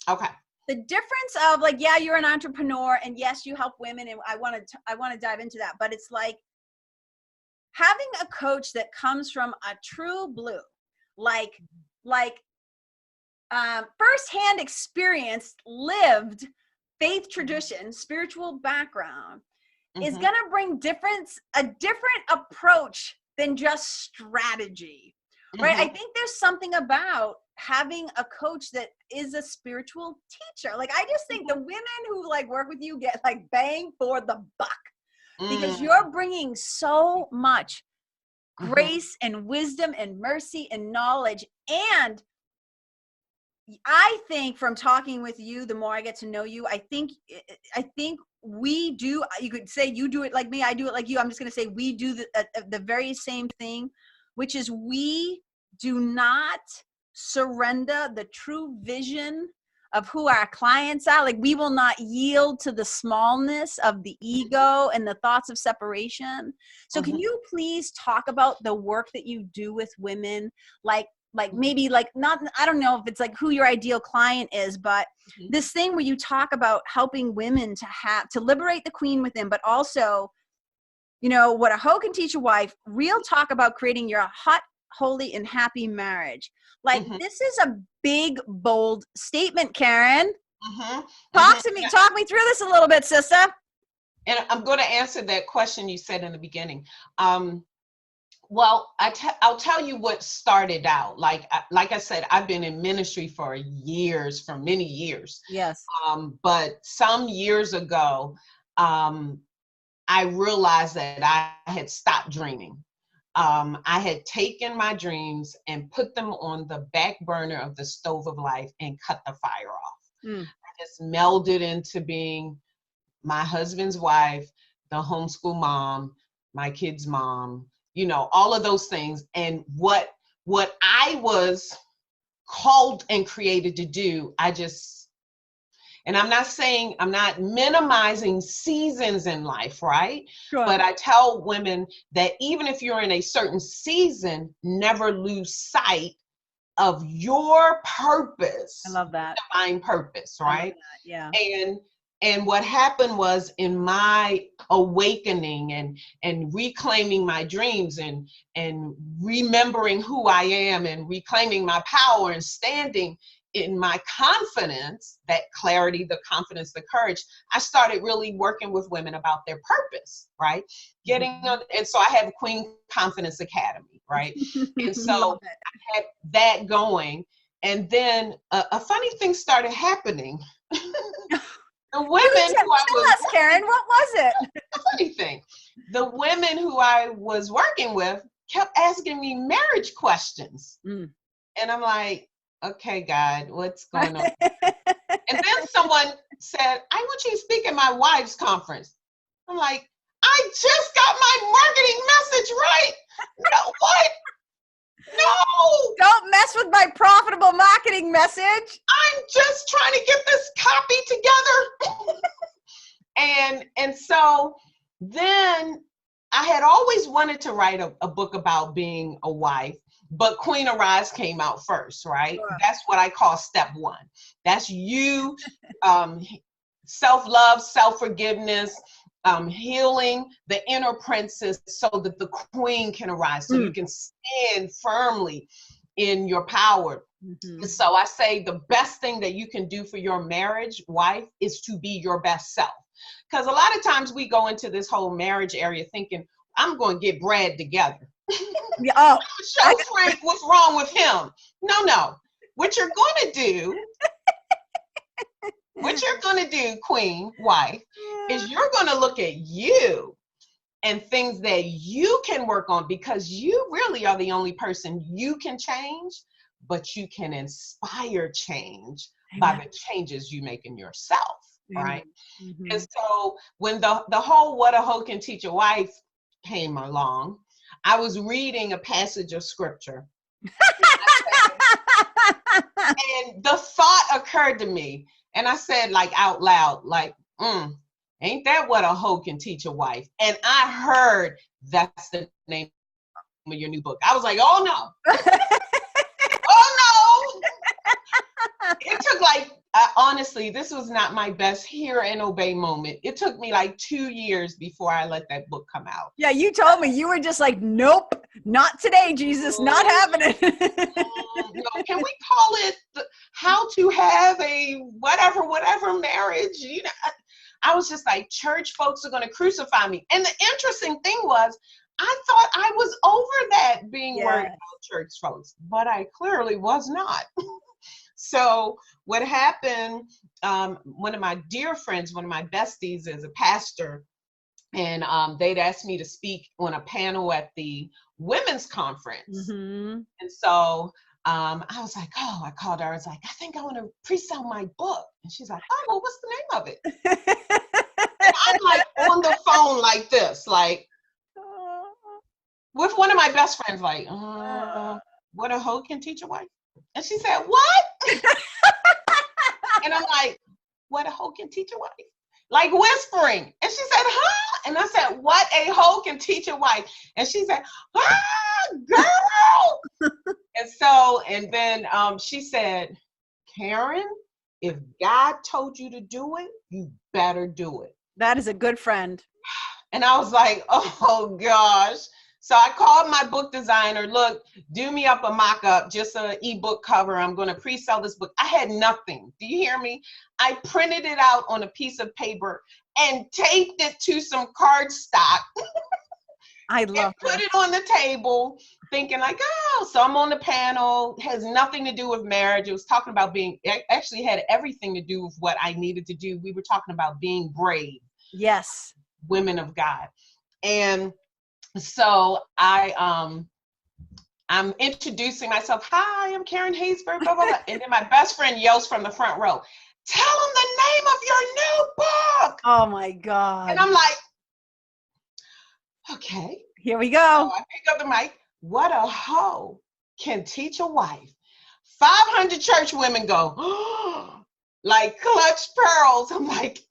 Okay. The difference of like, yeah, you're an entrepreneur, and yes, you help women, and I want to dive into that, but it's like having a coach that comes from a true blue, like firsthand experience, lived faith tradition, spiritual background, is going to bring a different approach than just strategy, right? I think there's something about having a coach that is a spiritual teacher. Like, I just think the women who like work with you get like bang for the buck, because you're bringing so much grace and wisdom and mercy and knowledge. And I think from talking with you, the more I get to know you, I think we do, you could say you do it like me, I do it like you. I'm just going to say we do the very same thing, which is we do not surrender the true vision of who our clients are. Like, we will not yield to the smallness of the ego and the thoughts of separation. So can you please talk about the work that you do with women? Like maybe like not, I don't know if it's like who your ideal client is, but this thing where you talk about helping women to liberate the queen within, but also, you know, what a hoe can teach a wife, real talk about creating your hot, holy, and happy marriage. Like, this is a big, bold statement, Karen. Talk me through this a little bit, sister. And I'm going to answer that question you said in the beginning. Well, I'll tell you what started out. Like I said, I've been in ministry for many years. Yes. But some years ago, I realized that I had stopped dreaming. I had taken my dreams and put them on the back burner of the stove of life and cut the fire off. I just melded into being my husband's wife, the homeschool mom, my kid's mom, you know, all of those things. And what I was called and created to do, and I'm not minimizing seasons in life, right? Sure. But I tell women that even if you're in a certain season, never lose sight of your purpose. I love that. Divine purpose, right? Yeah. And what happened was, in my awakening and reclaiming my dreams and remembering who I am and reclaiming my power and standing in my confidence, that clarity, the confidence, the courage, I started really working with women about their purpose, right? And so I have Queen Confidence Academy, right? And so I had that going. And then a funny thing started happening. The women tell us, Karen, what was it? The funny thing, the women who I was working with kept asking me marriage questions. And I'm like, okay, God, what's going on? And then someone said, I want you to speak at my wife's conference. I'm like, I just got my marketing message right. No, what? No. Don't mess with my profitable marketing message. I I'm just trying to get this copy together. and so then I had always wanted to write a book about being a wife, but Queen Arise came out first, right? Sure. That's what I call step one. That's you, self-love, self-forgiveness, healing the inner princess so that the queen can arise, so you can stand firmly in your power. Mm-hmm. So I say the best thing that you can do for your marriage, wife, is to be your best self. Because a lot of times we go into this whole marriage area thinking, I'm going to get Brad together. Yeah, oh, Show Frank what's wrong with him. No. What you're going to do, queen, wife, is you're going to look at you and things that you can work on, because you really are the only person you can change, but you can inspire change by the changes you make in yourself, right? Mm-hmm. And so when the whole What a Hoe Can Teach a Wife came along, I was reading a passage of scripture. And the thought occurred to me, and I said, like, out loud, like, ain't that what a hoe can teach a wife? And I heard that's the name of your new book. I was like, oh no. Oh no. It took like, honestly, this was not my best hear and obey moment. It took me like 2 years before I let that book come out. Yeah, you told me, you were just like, nope, not today, Jesus, not happening. No, can we call it how to have a whatever marriage? You know, I was just like, church folks are going to crucify me. And the interesting thing was, I thought I was over that being worried about church folks, but I clearly was not. So what happened, one of my dear friends, one of my besties is a pastor, and they'd asked me to speak on a panel at the women's conference. Mm-hmm. And so I was like, oh, I called her. I was like, I think I want to pre-sell my book. And she's like, oh, well, what's the name of it? And I'm like on the phone like this, like with one of my best friends, like, what a hoe can teach a wife. And she said, what? And I'm like, what a hoe can teach a wife? Like whispering. And she said, huh? And I said, what a hoe can teach a wife? And she said, girl. And then she said, Karen, if God told you to do it, you better do it. That is a good friend. And I was like, oh gosh. So I called my book designer, look, do me up a mock-up, just an ebook cover. I'm going to pre-sell this book. I had nothing. Do you hear me? I printed it out on a piece of paper and taped it to some cardstock. I love it. Put it on the table, thinking like, oh, so I'm on the panel. It has nothing to do with marriage. It was talking about actually had everything to do with what I needed to do. We were talking about being brave. Yes. Women of God. And so I'm introducing myself. Hi, I'm Karin Haysbert, blah, blah, blah. And then my best friend yells from the front row, tell them the name of your new book. Oh my God. And I'm like, okay. Here we go. So I pick up the mic. What a hoe can teach a wife. 500 church women go, oh, like clutch pearls. I'm like,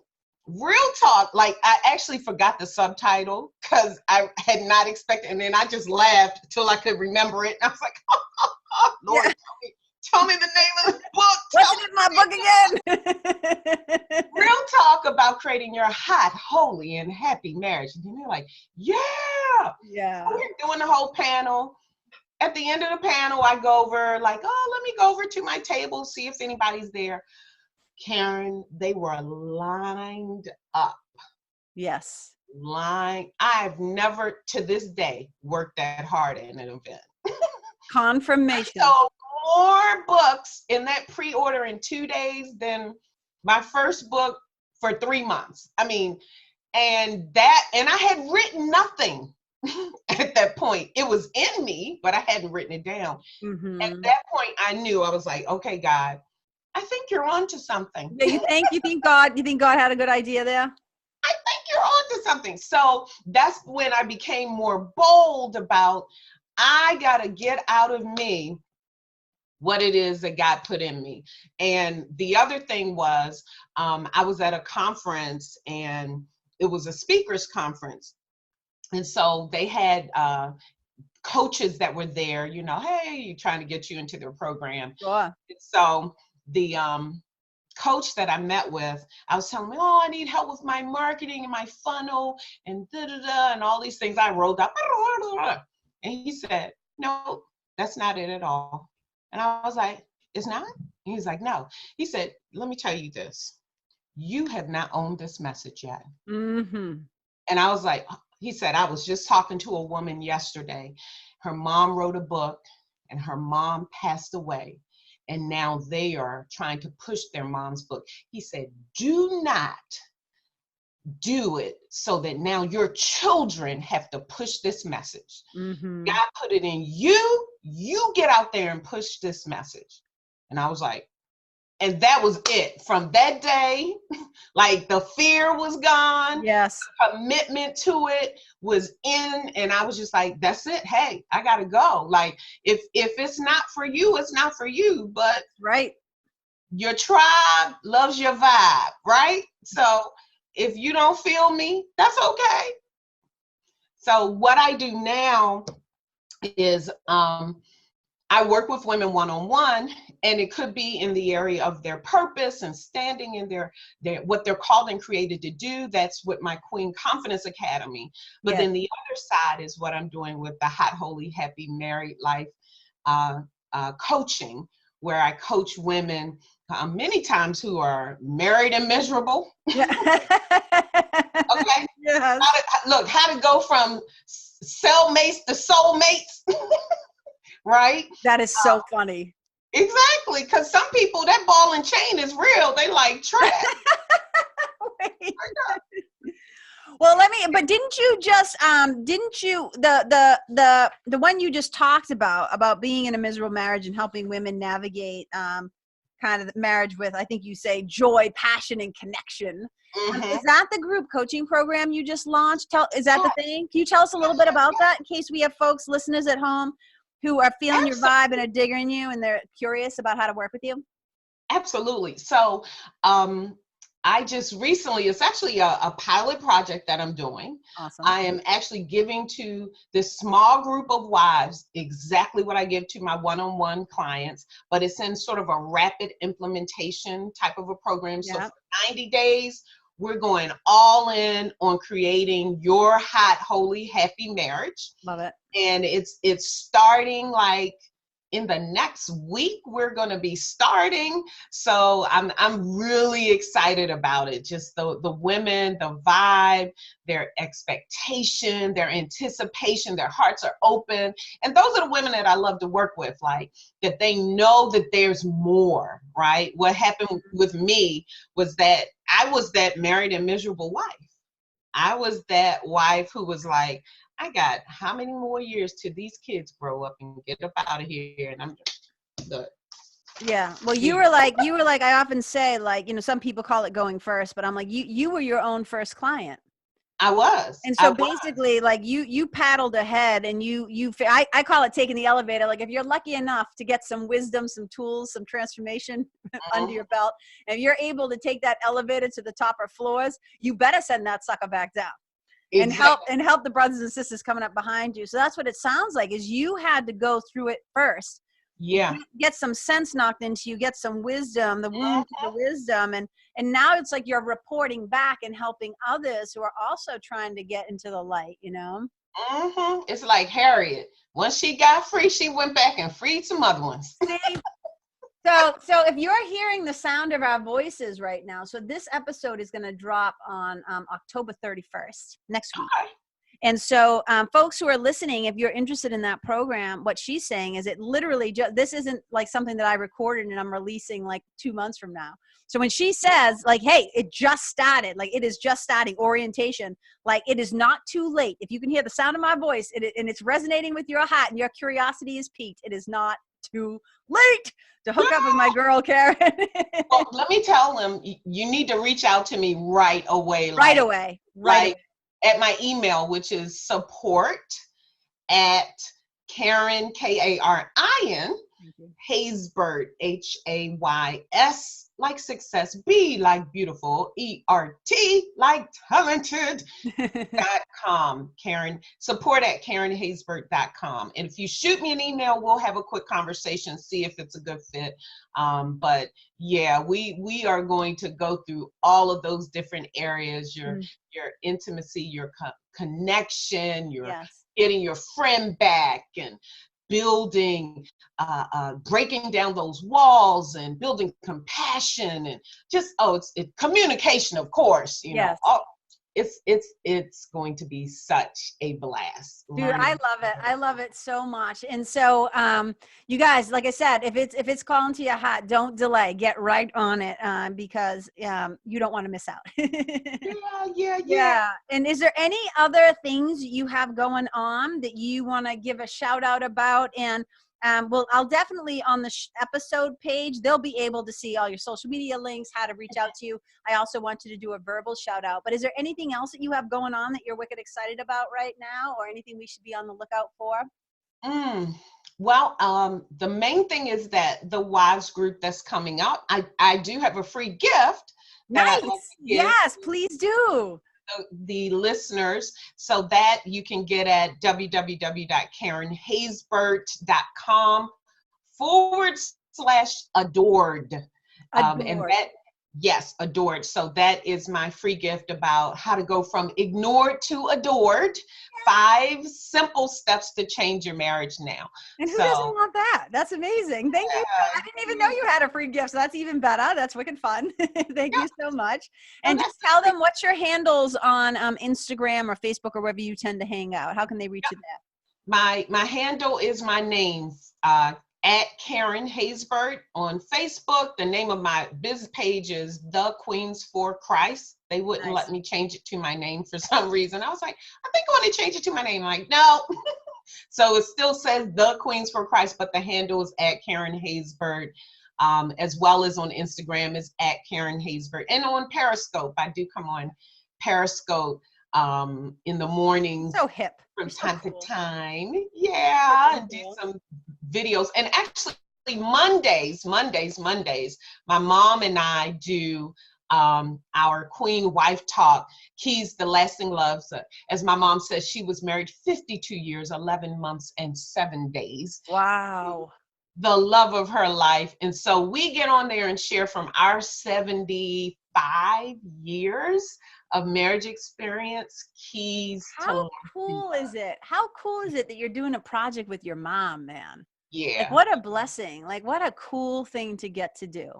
real talk, like I actually forgot the subtitle because I had not expected, and then I just laughed till I could remember it. And I was like, oh, Lord, yeah. tell me the name of the book. What's in my book again? Real talk about creating your hot, holy, and happy marriage. And they're like, yeah. So we're doing the whole panel. At the end of the panel, I go over like, oh, let me go over to my table, see if anybody's there. Karen, they were lined up. Yes. I've never, to this day, worked that hard in an event. Confirmation. So more books in that pre-order in 2 days than my first book for 3 months. I mean, and I had written nothing at that point. It was in me, but I hadn't written it down. Mm-hmm. At that point, I knew. I was like, okay, God, I think you're onto something. Yeah, you think God had a good idea there? I think you're onto something. So that's when I became more bold about, I got to get out of me what it is that God put in me. And the other thing was, I was at a conference, and it was a speakers conference. And so they had coaches that were there, you know, hey, trying to get you into their program. Sure. So the coach that I met with, I was telling him, oh, I need help with my marketing and my funnel and and all these things. I rolled up, and he said, no, that's not it at all. And I was like, it's not? And he's like, no. He said, let me tell you this. You have not owned this message yet. Mm-hmm. And I was like, he said, I was just talking to a woman yesterday. Her mom wrote a book, and her mom passed away. And now they are trying to push their mom's book. He said, do not do it so that now your children have to push this message. Mm-hmm. God put it in you. You get out there and push this message. And I was like, and that was it. From that day, like the fear was gone. Yes. The commitment to it was in. And I was just like, that's it. Hey, I got to go. Like, if it's not for you, it's not for you. But right. Your tribe loves your vibe, right? So if you don't feel me, that's okay. So what I do now is I work with women one-on-one, and it could be in the area of their purpose and standing in their what they're called and created to do. That's with my Queen Confidence Academy. But then the other side is what I'm doing with the Hot, Holy, Happy Married Life coaching, where I coach women many times who are married and miserable. Yeah. Okay. Yes. How to go from cellmates to soulmates. Right? That is so funny. Exactly, because some people, that ball and chain is real. They like trash. Well, but didn't you just the one you just talked about being in a miserable marriage and helping women navigate kind of the marriage with, I think you say, joy, passion, and connection. Mm-hmm. Is that the group coaching program you just launched? Is that the thing? Can you tell us a little bit about that in case we have folks, listeners at home, who are feeling your vibe and are digging you and they're curious about how to work with you? Absolutely. So I just recently, it's actually a pilot project that I'm doing. Awesome. I am actually giving to this small group of wives exactly what I give to my one-on-one clients, but it's in sort of a rapid implementation type of a program. So for 90 days, we're going all in on creating your hot, holy, happy marriage. Love it. And it's starting like in the next week. We're going to be starting. So I'm really excited about it. Just the women, the vibe, their expectation, their anticipation, their hearts are open. And those are the women that I love to work with, like that they know that there's more, right? What happened with me was that I was that married and miserable wife. I was that wife who was like, I got how many more years till these kids grow up and get up out of here, and I'm done. Yeah. Well, you were like, I often say, like, some people call it going first, but I'm like, you were your own first client. I was. And so basically, like you paddled ahead, and I call it taking the elevator. Like, if you're lucky enough to get some wisdom, some tools, some transformation under your belt, and if you're able to take that elevator to the top of floors, you better send that sucker back down. Exactly. And help the brothers and sisters coming up behind you. So that's what it sounds like, is you had to go through it first. Yeah. Get some sense knocked into you, get some wisdom, the wound to the wisdom. And now it's like you're reporting back and helping others who are also trying to get into the light, Mm-hmm. It's like Harriet. Once she got free, she went back and freed some other ones. So if you're hearing the sound of our voices right now, so this episode is going to drop on October 31st, next week. Okay. And so folks who are listening, if you're interested in that program, what she's saying is it literally, this isn't like something that I recorded and I'm releasing like 2 months from now. So when she says like, hey, it just started, like it is just starting orientation, like it is not too late. If you can hear the sound of my voice and it's resonating with your heart and your curiosity is piqued, it is not too late to hook up with my girl, Karen. Well, let me tell them, you need to reach out to me right away. Right away. At my email, which is support@Karin, Karin, Thank you. Haysbert, Hays like success, B like beautiful, ERT like talented. .com, Karen, support at KarenHaysbert.com. And if you shoot me an email, we'll have a quick conversation, see if it's a good fit. But yeah, we are going to go through all of those different areas, your intimacy, your connection, your getting your friend back, and building, breaking down those walls, and building compassion, and just, it's communication, of course, you know, it's going to be such a blast. Dude, I love it. I love it so much. And so, you guys, like I said, if it's calling to your heart, don't delay. Get right on it, because you don't want to miss out. Yeah. And is there any other things you have going on that you want to give a shout out about? And well, I'll definitely on the episode page, they'll be able to see all your social media links, how to reach out to you. I also want you to do a verbal shout out. But is there anything else that you have going on that you're wicked excited about right now, or anything we should be on the lookout for? Well, the main thing is that the wives group that's coming up, I do have a free gift. Nice. Yes, please do. The listeners, so that you can get at www.KarenHaysbert.com/adored. And that, yes, adored. So that is my free gift about how to go from ignored to adored. 5 simple steps to change your marriage now. And who doesn't want that? That's amazing. Thank you. I didn't even know you had a free gift, so that's even better. That's wicked fun. Thank you so much. And just tell them what's your handles on Instagram or Facebook or wherever you tend to hang out. How can they reach you there? My handle is my name, at Karin Haysbert on Facebook. The name of my business page is The Queens for Christ. They wouldn't let me change it to my name for some reason. I was like, I think I want to change it to my name. I'm like, no. So it still says The Queens for Christ, but the handle is at Karin Haysbert, as well as on Instagram is at Karin Haysbert. And on Periscope, I do come on Periscope in the mornings. So hip. From time to time. Yeah, and do some videos. And actually Mondays, my mom and I do our Queen Wife Talk, Keys to Lasting Love. So, as my mom says, she was married 52 years, 11 months, and 7 days. Wow. The love of her life. And so we get on there and share from our 75 years of marriage experience, keys to How cool is it? How cool is it that you're doing a project with your mom, man? Yeah. Like, what a blessing. Like, what a cool thing to get to do.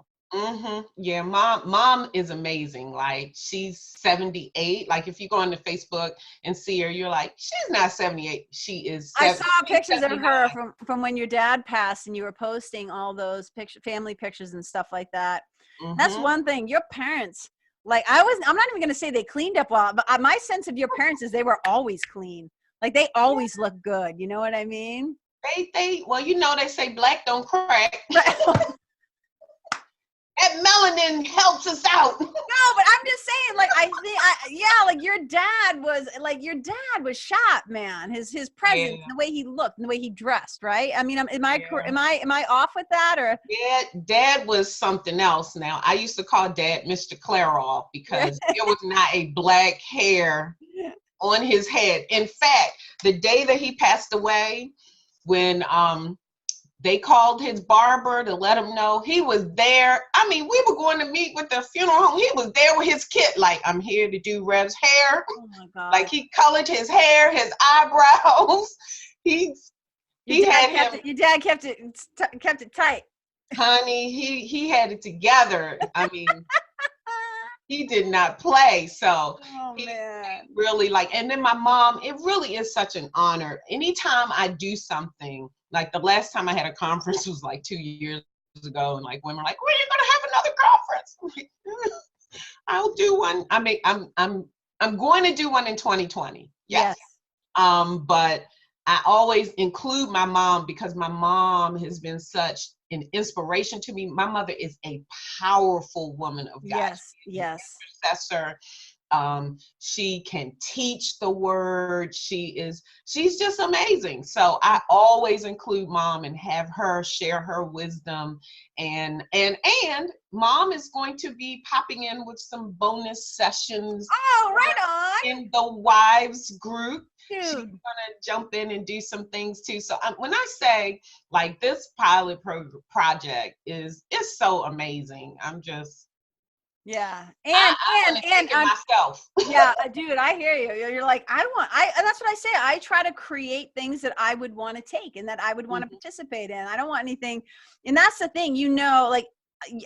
Yeah, mom is amazing. Like, she's 78. Like, if you go on to Facebook and see her, you're like, she's not 78. She is 70, I saw pictures of her from when your dad passed, and you were posting all those family pictures and stuff like that. That's one thing. Your parents, like, I'm not even going to say they cleaned up well, but my sense of your parents is they were always clean. Like, they always look good. You know what I mean? Well, you know, they say black don't crack. That melanin helps us out. No, but I'm just saying, like, like your dad was sharp, man. His presence, the way he looked, and the way he dressed, right? I mean, am I off with that, or? Yeah, Dad was something else. Now, I used to call Dad Mr. Clairol because there was not a black hair on his head. In fact, the day that he passed away, when they called his barber to let him know he was there. I mean, we were going to meet with the funeral home. He was there with his kit, like, I'm here to do Rev's hair. Oh my God. Like, he colored his hair, his eyebrows. Your dad kept it tight. Honey, he had it together. I mean, he did not play. So really, like, and then my mom, it really is such an honor. Anytime I do something, like the last time I had a conference was like 2 years ago, and like women were like, "When are you gonna have another conference?" I'm like, I'll do one. I mean, I'm going to do one in 2020. Yes. But I always include my mom because my mom has been such an inspiration to me. My mother is a powerful woman of God. Yes. Intercessor. She can teach the word. She's just amazing. So I always include mom and have her share her wisdom. And mom is going to be popping in with some bonus sessions. Oh, right on. In the wives group. Dude. She's gonna jump in and do some things too. So when I say like this pilot project is so amazing, I'm just and myself. Yeah, dude, I hear you. You're like, and that's what I say. I try to create things that I would want to take and that I would want to participate in. I don't want anything, and that's the thing, like.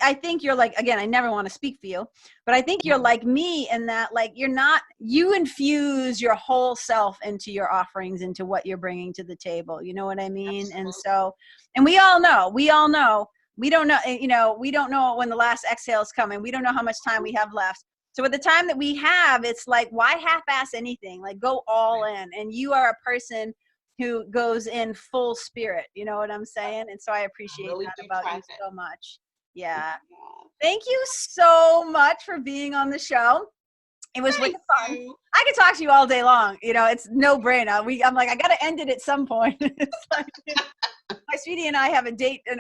I think you're like, again, I never want to speak for you, but I think you're like me in that, like, you infuse your whole self into your offerings, into what you're bringing to the table. You know what I mean? Absolutely. And so, and we all know, we don't know, we don't know when the last exhale is coming. We don't know how much time we have left. So with the time that we have, it's like, why half-ass anything? Like, go all in. And you are a person who goes in full spirit. You know what I'm saying? And so I appreciate that about you so much. Yeah. Thank you so much for being on the show. It was really fun. I could talk to you all day long. It's no brainer. I'm like, I got to end it at some point. It's like, my sweetie and I have an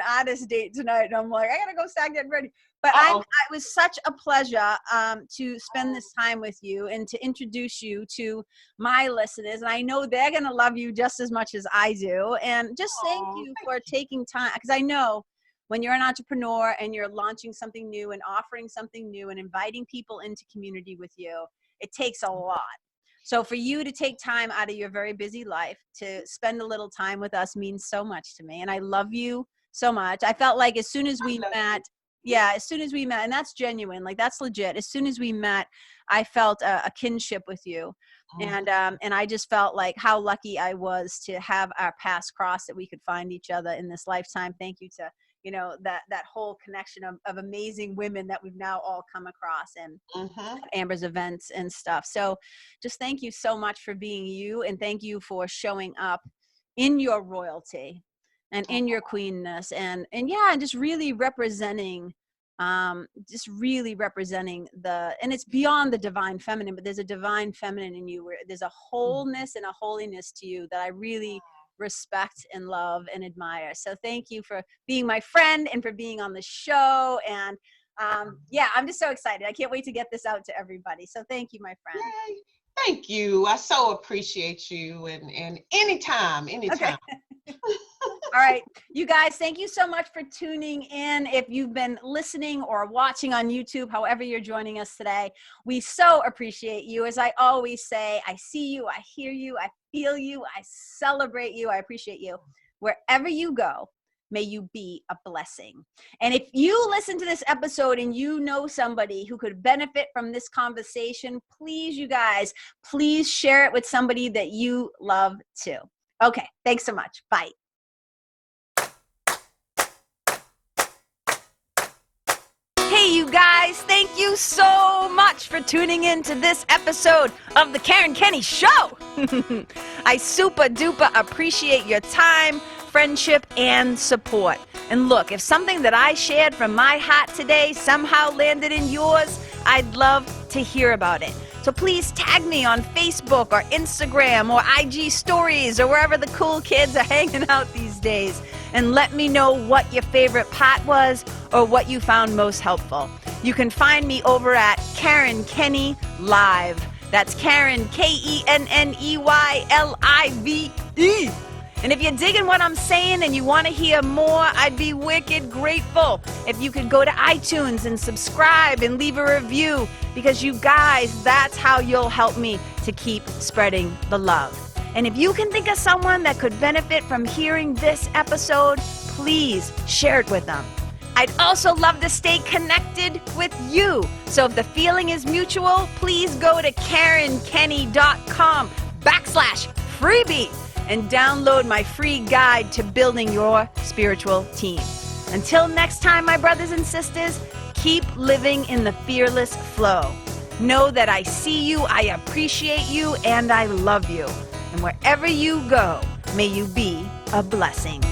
artist date tonight. And I'm like, I got to go start getting ready. But it was such a pleasure to spend this time with you and to introduce you to my listeners. And I know they're going to love you just as much as I do. And just thank you for taking time, because I know when you're an entrepreneur and you're launching something new and offering something new and inviting people into community with you, it takes a lot. So for you to take time out of your very busy life to spend a little time with us means so much to me. And I love you so much. I felt like as soon as we met, and that's genuine, like that's legit. As soon as we met, I felt a kinship with you. And I just felt like how lucky I was to have our paths cross, that we could find each other in this lifetime. Thank you to that whole connection of amazing women that we've now all come across and Amber's events and stuff. So just thank you so much for being you, and thank you for showing up in your royalty and in your queenness and just really representing and it's beyond the divine feminine, but there's a divine feminine in you, where there's a wholeness and a holiness to you that I really respect and love and admire. So thank you for being my friend and for being on the show. And I'm just so excited. I can't wait to get this out to everybody. So thank you, my friend. Yay. Thank you. I so appreciate you. And anytime. Okay. All right, you guys, thank you so much for tuning in. If you've been listening or watching on YouTube, however you're joining us today, we so appreciate you. As I always say, I see you, I hear you, I feel you, I celebrate you, I appreciate you. Wherever you go, may you be a blessing. And if you listen to this episode and you know somebody who could benefit from this conversation, please, you guys, please share it with somebody that you love too. Okay, thanks so much. Bye. Hey, you guys, thank you so much for tuning in to this episode of the Karen Kenney Show. I super duper appreciate your time, friendship, and support. And look, if something that I shared from my heart today somehow landed in yours, I'd love to hear about it. So please tag me on Facebook or Instagram or IG stories or wherever the cool kids are hanging out these days, and let me know what your favorite part was or what you found most helpful. You can find me over at Karen Kenney Live. That's Karen, KenneYlive. And if you're digging what I'm saying and you want to hear more, I'd be wicked grateful if you could go to iTunes and subscribe and leave a review, because you guys, that's how you'll help me to keep spreading the love. And if you can think of someone that could benefit from hearing this episode, please share it with them. I'd also love to stay connected with you. So if the feeling is mutual, please go to KarenKenney.com/freebie and download my free guide to building your spiritual team. Until next time, my brothers and sisters, keep living in the fearless flow. Know that I see you, I appreciate you, and I love you. And wherever you go, may you be a blessing.